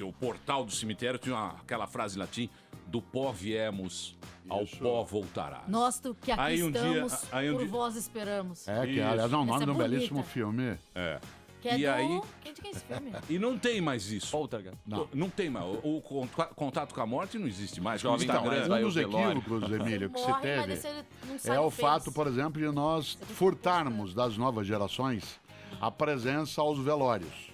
o portal do cemitério tinha aquela frase em latim, do pó viemos, ao pó voltarás. Nós que aqui Aí um dia- estamos, aí um por dia- vós esperamos. É, que Isso. aliás é o nome Essa de um é bonita. belíssimo filme. É. Que é E do... aí- Quem é esse filme? E não tem mais isso. Poltergeist. Não tem mais. O contato com a morte não existe mais. Jovem O Instagram. Mas Um vai dos ao velório. equívocos, Emílio, que se Morre, teve mas ele não sai é o feliz. fato, por exemplo, de nós furtarmos das novas gerações a presença aos velórios.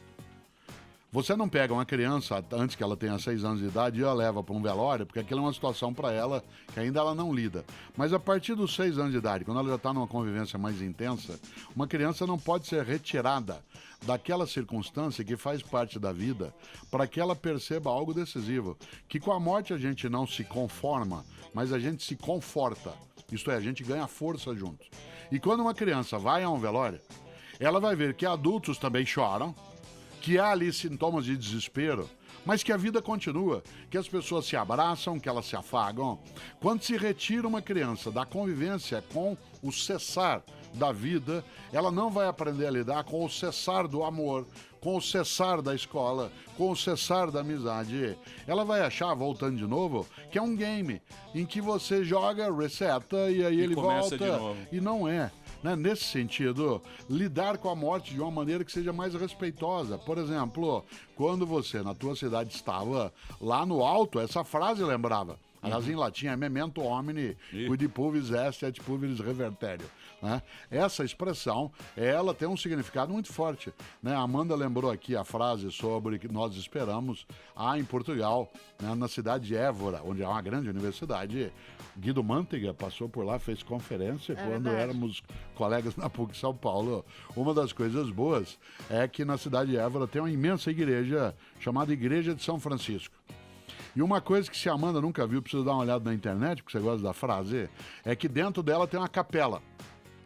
Você não pega uma criança antes que ela tenha 6 anos de idade e a leva para um velório, porque aquilo é uma situação para ela que ainda ela não lida. Mas a partir dos 6 anos de idade, quando ela já está numa convivência mais intensa, uma criança não pode ser retirada daquela circunstância que faz parte da vida para que ela perceba algo decisivo. Que com a morte a gente não se conforma, mas a gente se conforta. Isto é, a gente ganha força junto. E quando uma criança vai a um velório, ela vai ver que adultos também choram, que há ali sintomas de desespero, mas que a vida continua, que as pessoas se abraçam, que elas se afagam. Quando se retira uma criança da convivência com o cessar da vida, ela não vai aprender a lidar com o cessar do amor, com o cessar da escola, com o cessar da amizade. Ela vai achar, voltando de novo, que é um game em que você joga, reseta e aí ele começa volta. de novo. E não é. Né? Nesse sentido, lidar com a morte de uma maneira que seja mais respeitosa. Por exemplo, quando você, na tua cidade, estava lá no alto, essa frase lembrava. Aliás, em latim é memento homini, quid pulvis est et pulvis revertério. Né? Essa expressão, ela tem um significado muito forte. Né? A Amanda lembrou aqui a frase sobre que nós esperamos em Portugal, né? Na cidade de Évora, onde há uma grande universidade. Guido Mantega passou por lá, fez conferência quando éramos colegas na PUC São Paulo. Uma das coisas boas é que na cidade de Évora tem uma imensa igreja chamada Igreja de São Francisco. E uma coisa que se a Amanda nunca viu, precisa dar uma olhada na internet, porque você gosta da frase, é que dentro dela tem uma capela,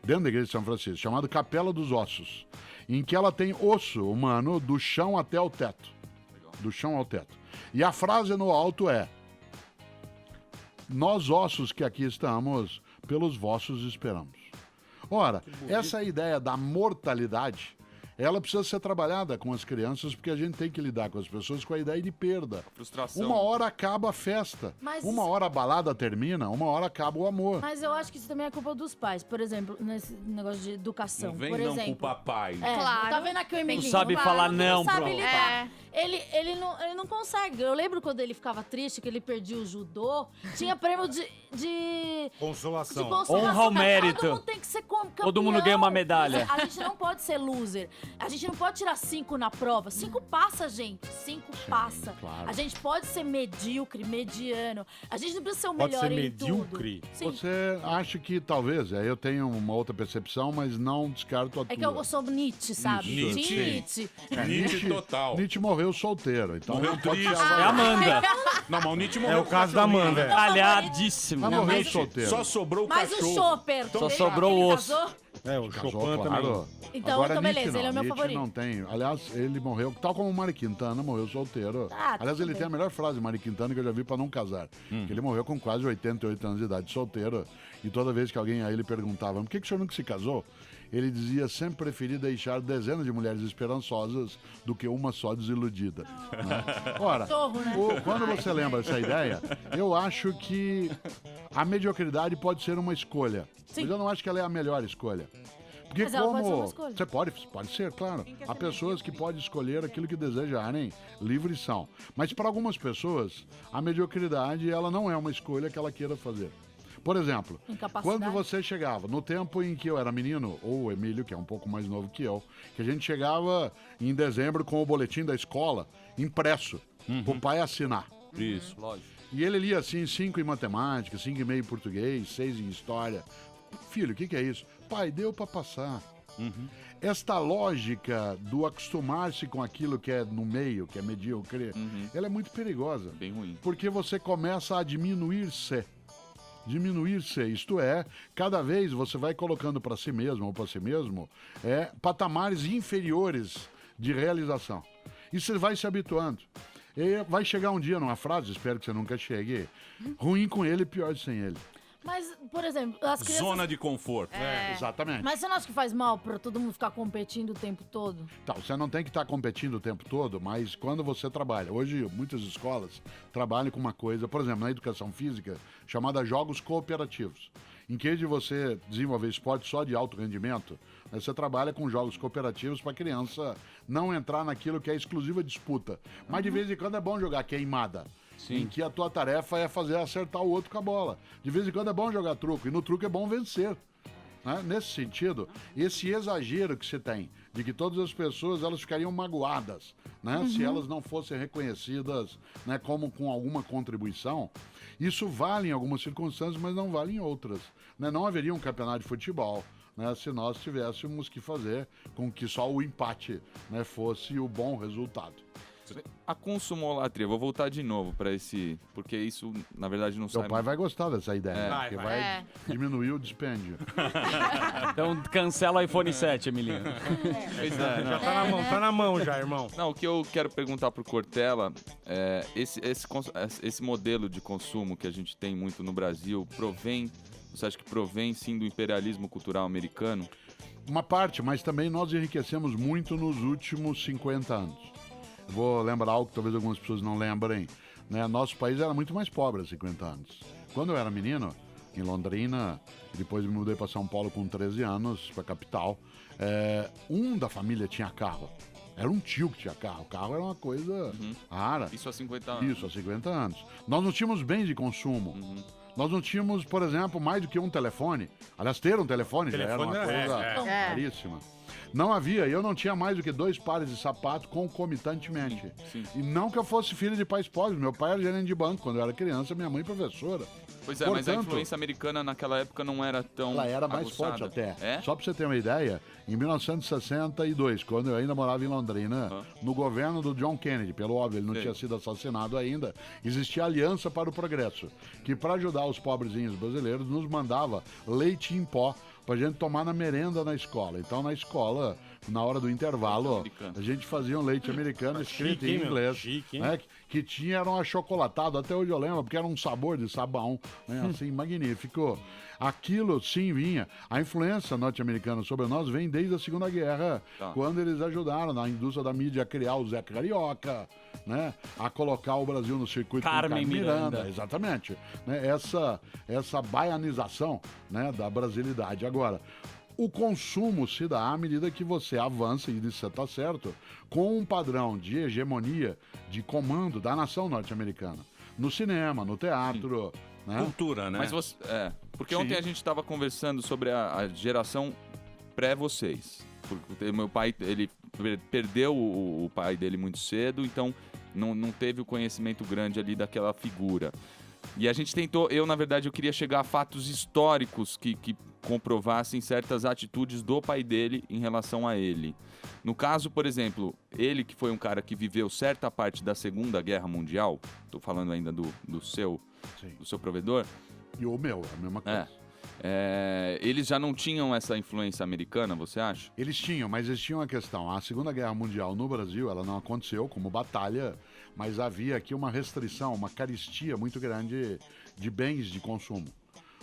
dentro da Igreja de São Francisco, chamada Capela dos Ossos, em que ela tem osso humano do chão até o teto. Do chão ao teto. E a frase no alto é: nós ossos que aqui estamos, pelos vossos esperamos. Ora, essa ideia da mortalidade, ela precisa ser trabalhada com as crianças, porque a gente tem que lidar com as pessoas com a ideia de perda. Frustração. Uma hora acaba a festa, uma hora a balada termina, uma hora acaba o amor. Mas eu acho que isso também é culpa dos pais. Por exemplo, nesse negócio de educação. Não vem por não exemplo, com o papai. Claro. Tá vendo aqui o Emilinho? Não sabe falar não, sabe pronto. lidar. Ele não consegue. Eu lembro quando ele ficava triste, que ele perdia o judô, tinha prêmio de Consolação. Honra ao mérito. Todo mundo tem que ser campeão. Todo mundo ganha uma medalha. A gente não pode ser loser. A gente não pode tirar 5 na prova. 5 passa, gente. 5 passa. claro. A gente pode ser medíocre, mediano. A gente não precisa ser o Pode melhor ser em medíocre? tudo. Sim. Você acha que talvez, aí eu tenho uma outra percepção, mas não descarto a tua. É que eu sou Nietzsche, sabe? Nietzsche. Nietzsche. Nietzsche total. Nietzsche morreu solteiro, então Morreu não pode ser triste. É a avaliado. Amanda. Não, mas o Nietzsche morreu É o com caso da cachorrinho, Amanda. né? Calhadíssimo. Mas morreu Nietzsche, solteiro. só sobrou o Mas cachorro. o Chopper. Só ele- sobrou ele o osso. casou? É, o Casou, Chopin claro. também. Então, Agora, então beleza, Nietzsche ele é o meu Nietzsche favorito. não tem. Aliás, ele morreu, tal como o Mário Quintana, morreu solteiro. Ah, Aliás, tudo ele bem. tem a melhor frase, Mário Quintana, que eu já vi pra não casar. Que ele morreu com quase 88 anos de idade, solteiro. E toda vez que alguém aí lhe perguntava, por que o senhor nunca se casou? Ele dizia, sempre preferi deixar dezenas de mulheres esperançosas do que uma só desiludida. Né? Ora, Cachorro, né? quando você lembra essa ideia, eu acho que a mediocridade pode ser uma escolha. Sim. Mas eu não acho que ela é a melhor escolha. Porque Mas ela como... pode ser uma escolha. Você pode ser, claro. Há pessoas que podem escolher aquilo que desejarem, livres são. Mas para algumas pessoas, a mediocridade ela não é uma escolha que ela queira fazer. Por exemplo, Incapacidade. quando você chegava, no tempo em que eu era menino, ou o Emílio, que é um pouco mais novo que eu, que a gente chegava em dezembro com o boletim da escola impresso, pro pai assinar. Isso. Lógico. E ele lia assim, 5 em matemática, 5,5 em português, 6 em história. Filho, o que é isso? Pai, deu para passar. Esta lógica do acostumar-se com aquilo que é no meio, que é medíocre, ela é muito perigosa. Bem ruim. Porque você começa a diminuir-se. Diminuir-se, isto é, cada vez você vai colocando para si mesmo ou para si mesmo patamares inferiores de realização. E você vai se habituando. E vai chegar um dia numa frase, espero que você nunca chegue, ruim com ele, pior sem ele. Mas, por exemplo, as crianças... Zona de conforto. Exatamente. Mas você não acha que faz mal pra todo mundo ficar competindo o tempo todo? Então, você não tem que estar competindo o tempo todo, mas quando você trabalha, hoje muitas escolas trabalham com uma coisa, por exemplo, na educação física, chamada jogos cooperativos. Em que de você desenvolver esporte só de alto rendimento, né, você trabalha com jogos cooperativos para a criança não entrar naquilo que é exclusiva disputa. Mas de vez em quando é bom jogar queimada. Em que a tua tarefa é fazer acertar o outro com a bola. De vez em quando é bom jogar truco, e no truco é bom vencer. Né? Nesse sentido, esse exagero que você tem, de que todas as pessoas elas ficariam magoadas, né? Se elas não fossem reconhecidas, né, como com alguma contribuição, isso vale em algumas circunstâncias, mas não vale em outras. Né? Não haveria um campeonato de futebol, né, se nós tivéssemos que fazer com que só o empate, né, fosse o bom resultado. A consumolatria, vou voltar de novo para esse, porque isso na verdade não Seu sai. pai vai gostar dessa ideia, né? Porque vai É. diminuir o dispêndio. Então cancela o iPhone 7, Emilinho. Pois é, não. Tá na mão já, irmão. Não, o que eu quero perguntar pro Cortella é esse modelo de consumo que a gente tem muito no Brasil você acha que provém sim do imperialismo cultural americano? Uma parte, mas também nós enriquecemos muito nos últimos 50 anos. Vou lembrar algo que talvez algumas pessoas não lembrem. Né? Nosso país era muito mais pobre há 50 anos. Quando eu era menino, em Londrina, depois me mudei para São Paulo com 13 anos, para a capital, da família tinha carro. Era um tio que tinha carro. O carro era uma coisa rara. Isso há 50 anos. Isso, há 50 anos. Nós não tínhamos bens de consumo. Nós não tínhamos, por exemplo, mais do que um telefone. Aliás, ter um telefone já era uma coisa caríssima. Não havia, eu não tinha mais do que 2 pares de sapato concomitantemente. Sim. E não que eu fosse filho de pais pobres. Meu pai era gerente de banco quando eu era criança, minha mãe professora. Pois é, mas a influência americana naquela época não era tão Ela era mais aguçada. forte até. É? Só pra você ter uma ideia, em 1962, quando eu ainda morava em Londrina, no governo do John Kennedy, pelo óbvio, ele não tinha sido assassinado ainda, existia a Aliança para o Progresso, que para ajudar os pobrezinhos brasileiros nos mandava leite em pó pra gente tomar na merenda na escola. Então, na escola, na hora do intervalo, a gente fazia um leite americano escrito em inglês, né, que tinha, era um achocolatado, até hoje eu lembro, porque era um sabor de sabão, né, assim, magnífico. Aquilo, sim, vinha. A influência norte-americana sobre nós vem desde a Segunda Guerra, quando eles ajudaram na indústria da mídia a criar o Zé Carioca, né, a colocar o Brasil no circuito com Carmen Miranda. Exatamente. Né, essa baianização, né, da brasilidade. Agora, o consumo se dá à medida que você avança, e isso você está certo, com um padrão de hegemonia, de comando da nação norte-americana. No cinema, no teatro. Né? Cultura, né? Mas você, porque ontem a gente estava conversando sobre a geração pré-vocês. Porque meu pai, ele perdeu o pai dele muito cedo, então não teve o conhecimento grande ali daquela figura. E a gente tentou, na verdade, eu queria chegar a fatos históricos que comprovassem certas atitudes do pai dele em relação a ele. No caso, por exemplo, ele que foi um cara que viveu certa parte da Segunda Guerra Mundial, estou falando ainda do seu provedor. E o meu, é a mesma coisa. Eles já não tinham essa influência americana, você acha? Eles tinham, mas eles tinham uma questão. A Segunda Guerra Mundial no Brasil, ela não aconteceu como batalha, mas havia aqui uma restrição, uma carestia muito grande de bens de consumo.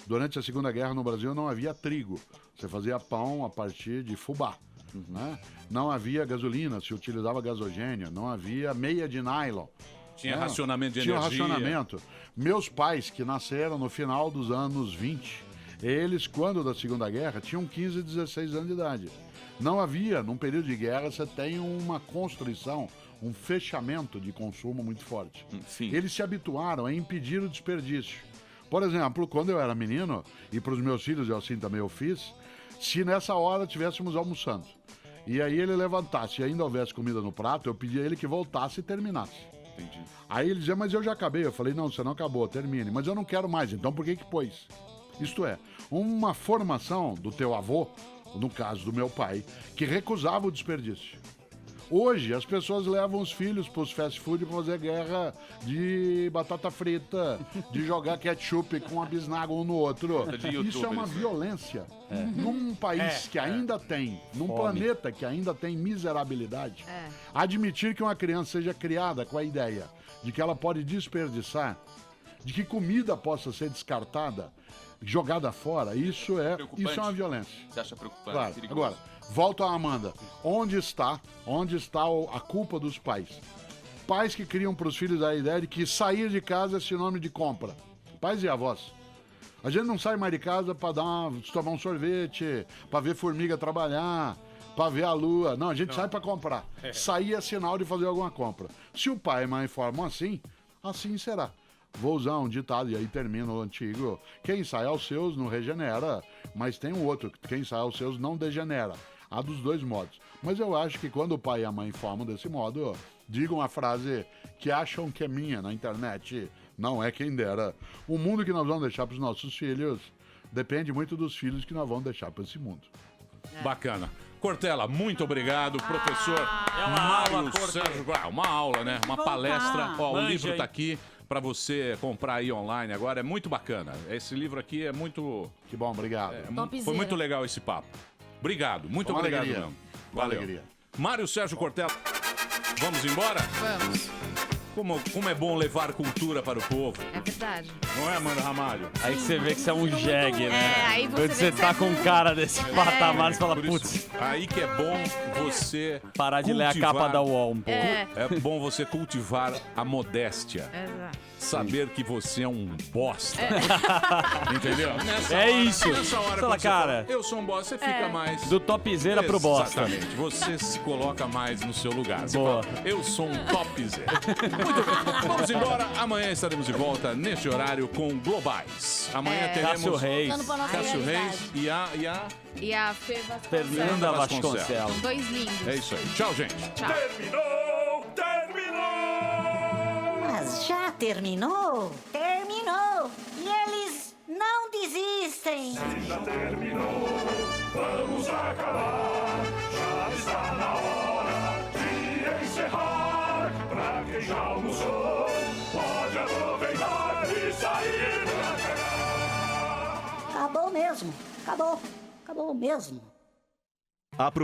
Durante a Segunda Guerra no Brasil não havia trigo. Você fazia pão a partir de fubá. Né? Não havia gasolina, se utilizava gasogênio, não havia meia de nylon. Tinha racionamento de Tinha energia. racionamento. Meus pais, que nasceram no final dos anos 20, eles, quando da Segunda Guerra, tinham 15 e 16 anos de idade. Não havia, num período de guerra, você tem uma constrição, um fechamento de consumo muito forte. Sim. Eles se habituaram a impedir o desperdício. Por exemplo, quando eu era menino, e para os meus filhos eu assim também eu fiz, se nessa hora estivéssemos almoçando, e aí ele levantasse e ainda houvesse comida no prato, eu pedia a ele que voltasse e terminasse. Entendi. Aí ele dizia, mas eu já acabei. Eu falei, não, você não acabou, termine. Mas eu não quero mais, então por que pôs? Isto é, uma formação do teu avô, no caso do meu pai, que recusava o desperdício. Hoje, as pessoas levam os filhos para os fast food para fazer guerra de batata frita, de jogar ketchup com a bisnaga um no outro. Isso é uma violência. Num país que ainda tem, num planeta que ainda tem miserabilidade, admitir que uma criança seja criada com a ideia de que ela pode desperdiçar, de que comida possa ser descartada, jogada fora, isso é uma violência. Você acha preocupante? Claro. Perigoso? Agora, volto a Amanda. Onde está a culpa dos pais? Pais que criam para os filhos a ideia de que sair de casa é sinônimo de compra. Pais e avós. A gente não sai mais de casa para tomar um sorvete, para ver formiga trabalhar, para ver a lua. Não, a gente sai para comprar. Sair é sinal de fazer alguma compra. Se o pai e a mãe informam assim, assim será. Vou usar um ditado, e aí termina o antigo. Quem sai aos seus não regenera, mas tem um outro. Quem sai aos seus não degenera. Há dos dois modos. Mas eu acho que quando o pai e a mãe informam desse modo, digam a frase que acham que é minha na internet. Não é quem dera. O mundo que nós vamos deixar para os nossos filhos depende muito dos filhos que nós vamos deixar para esse mundo. Bacana. Cortella, muito obrigado, professor Mário Sérgio. Uma aula, né? Uma palestra. Ó, o livro tá aqui para você comprar aí online agora. É muito bacana. Esse livro aqui é muito... Que bom, obrigado. Foi muito legal esse papo. Obrigado, muito Uma obrigado alegria. mesmo. Uma alegria. Mário Sérgio Cortella. Vamos embora? Vamos. Como é bom levar cultura para o povo. É verdade. Não é, Amanda Ramalho? Aí que você vê que você é um jegue, né? aí você Quando vê você que tá você com um cara desse patamar, você fala, Por putz, isso, aí que é bom você parar de ler a cultivar- capa da UOL um pouco. É bom você cultivar a modéstia. Exato. Saber que você é um bosta. Entendeu? É isso. Nessa hora, Fala, quando você cara. fala, eu sou um bosta, você fica mais... Do topzera pro bosta. Exatamente. Você se coloca mais no seu lugar. Você Boa. fala, eu sou um topzera. Muito bem. Vamos embora. Amanhã estaremos de volta neste horário com Globais. Amanhã teremos... Cássio Reis. Dando pra nossa Cássio realidade. Reis e a... E a Fê Vasconcelos. Fernanda Vasconcelos. Vasconcelos. São dois lindos. É isso aí. Tchau, gente. Tchau. Mas já terminou? Terminou! E eles não desistem! Já terminou, vamos acabar. Já está na hora de encerrar. Pra quem já almoçou, pode aproveitar e sair pra cá. Acabou mesmo! Acabou! Acabou mesmo! Aproveite.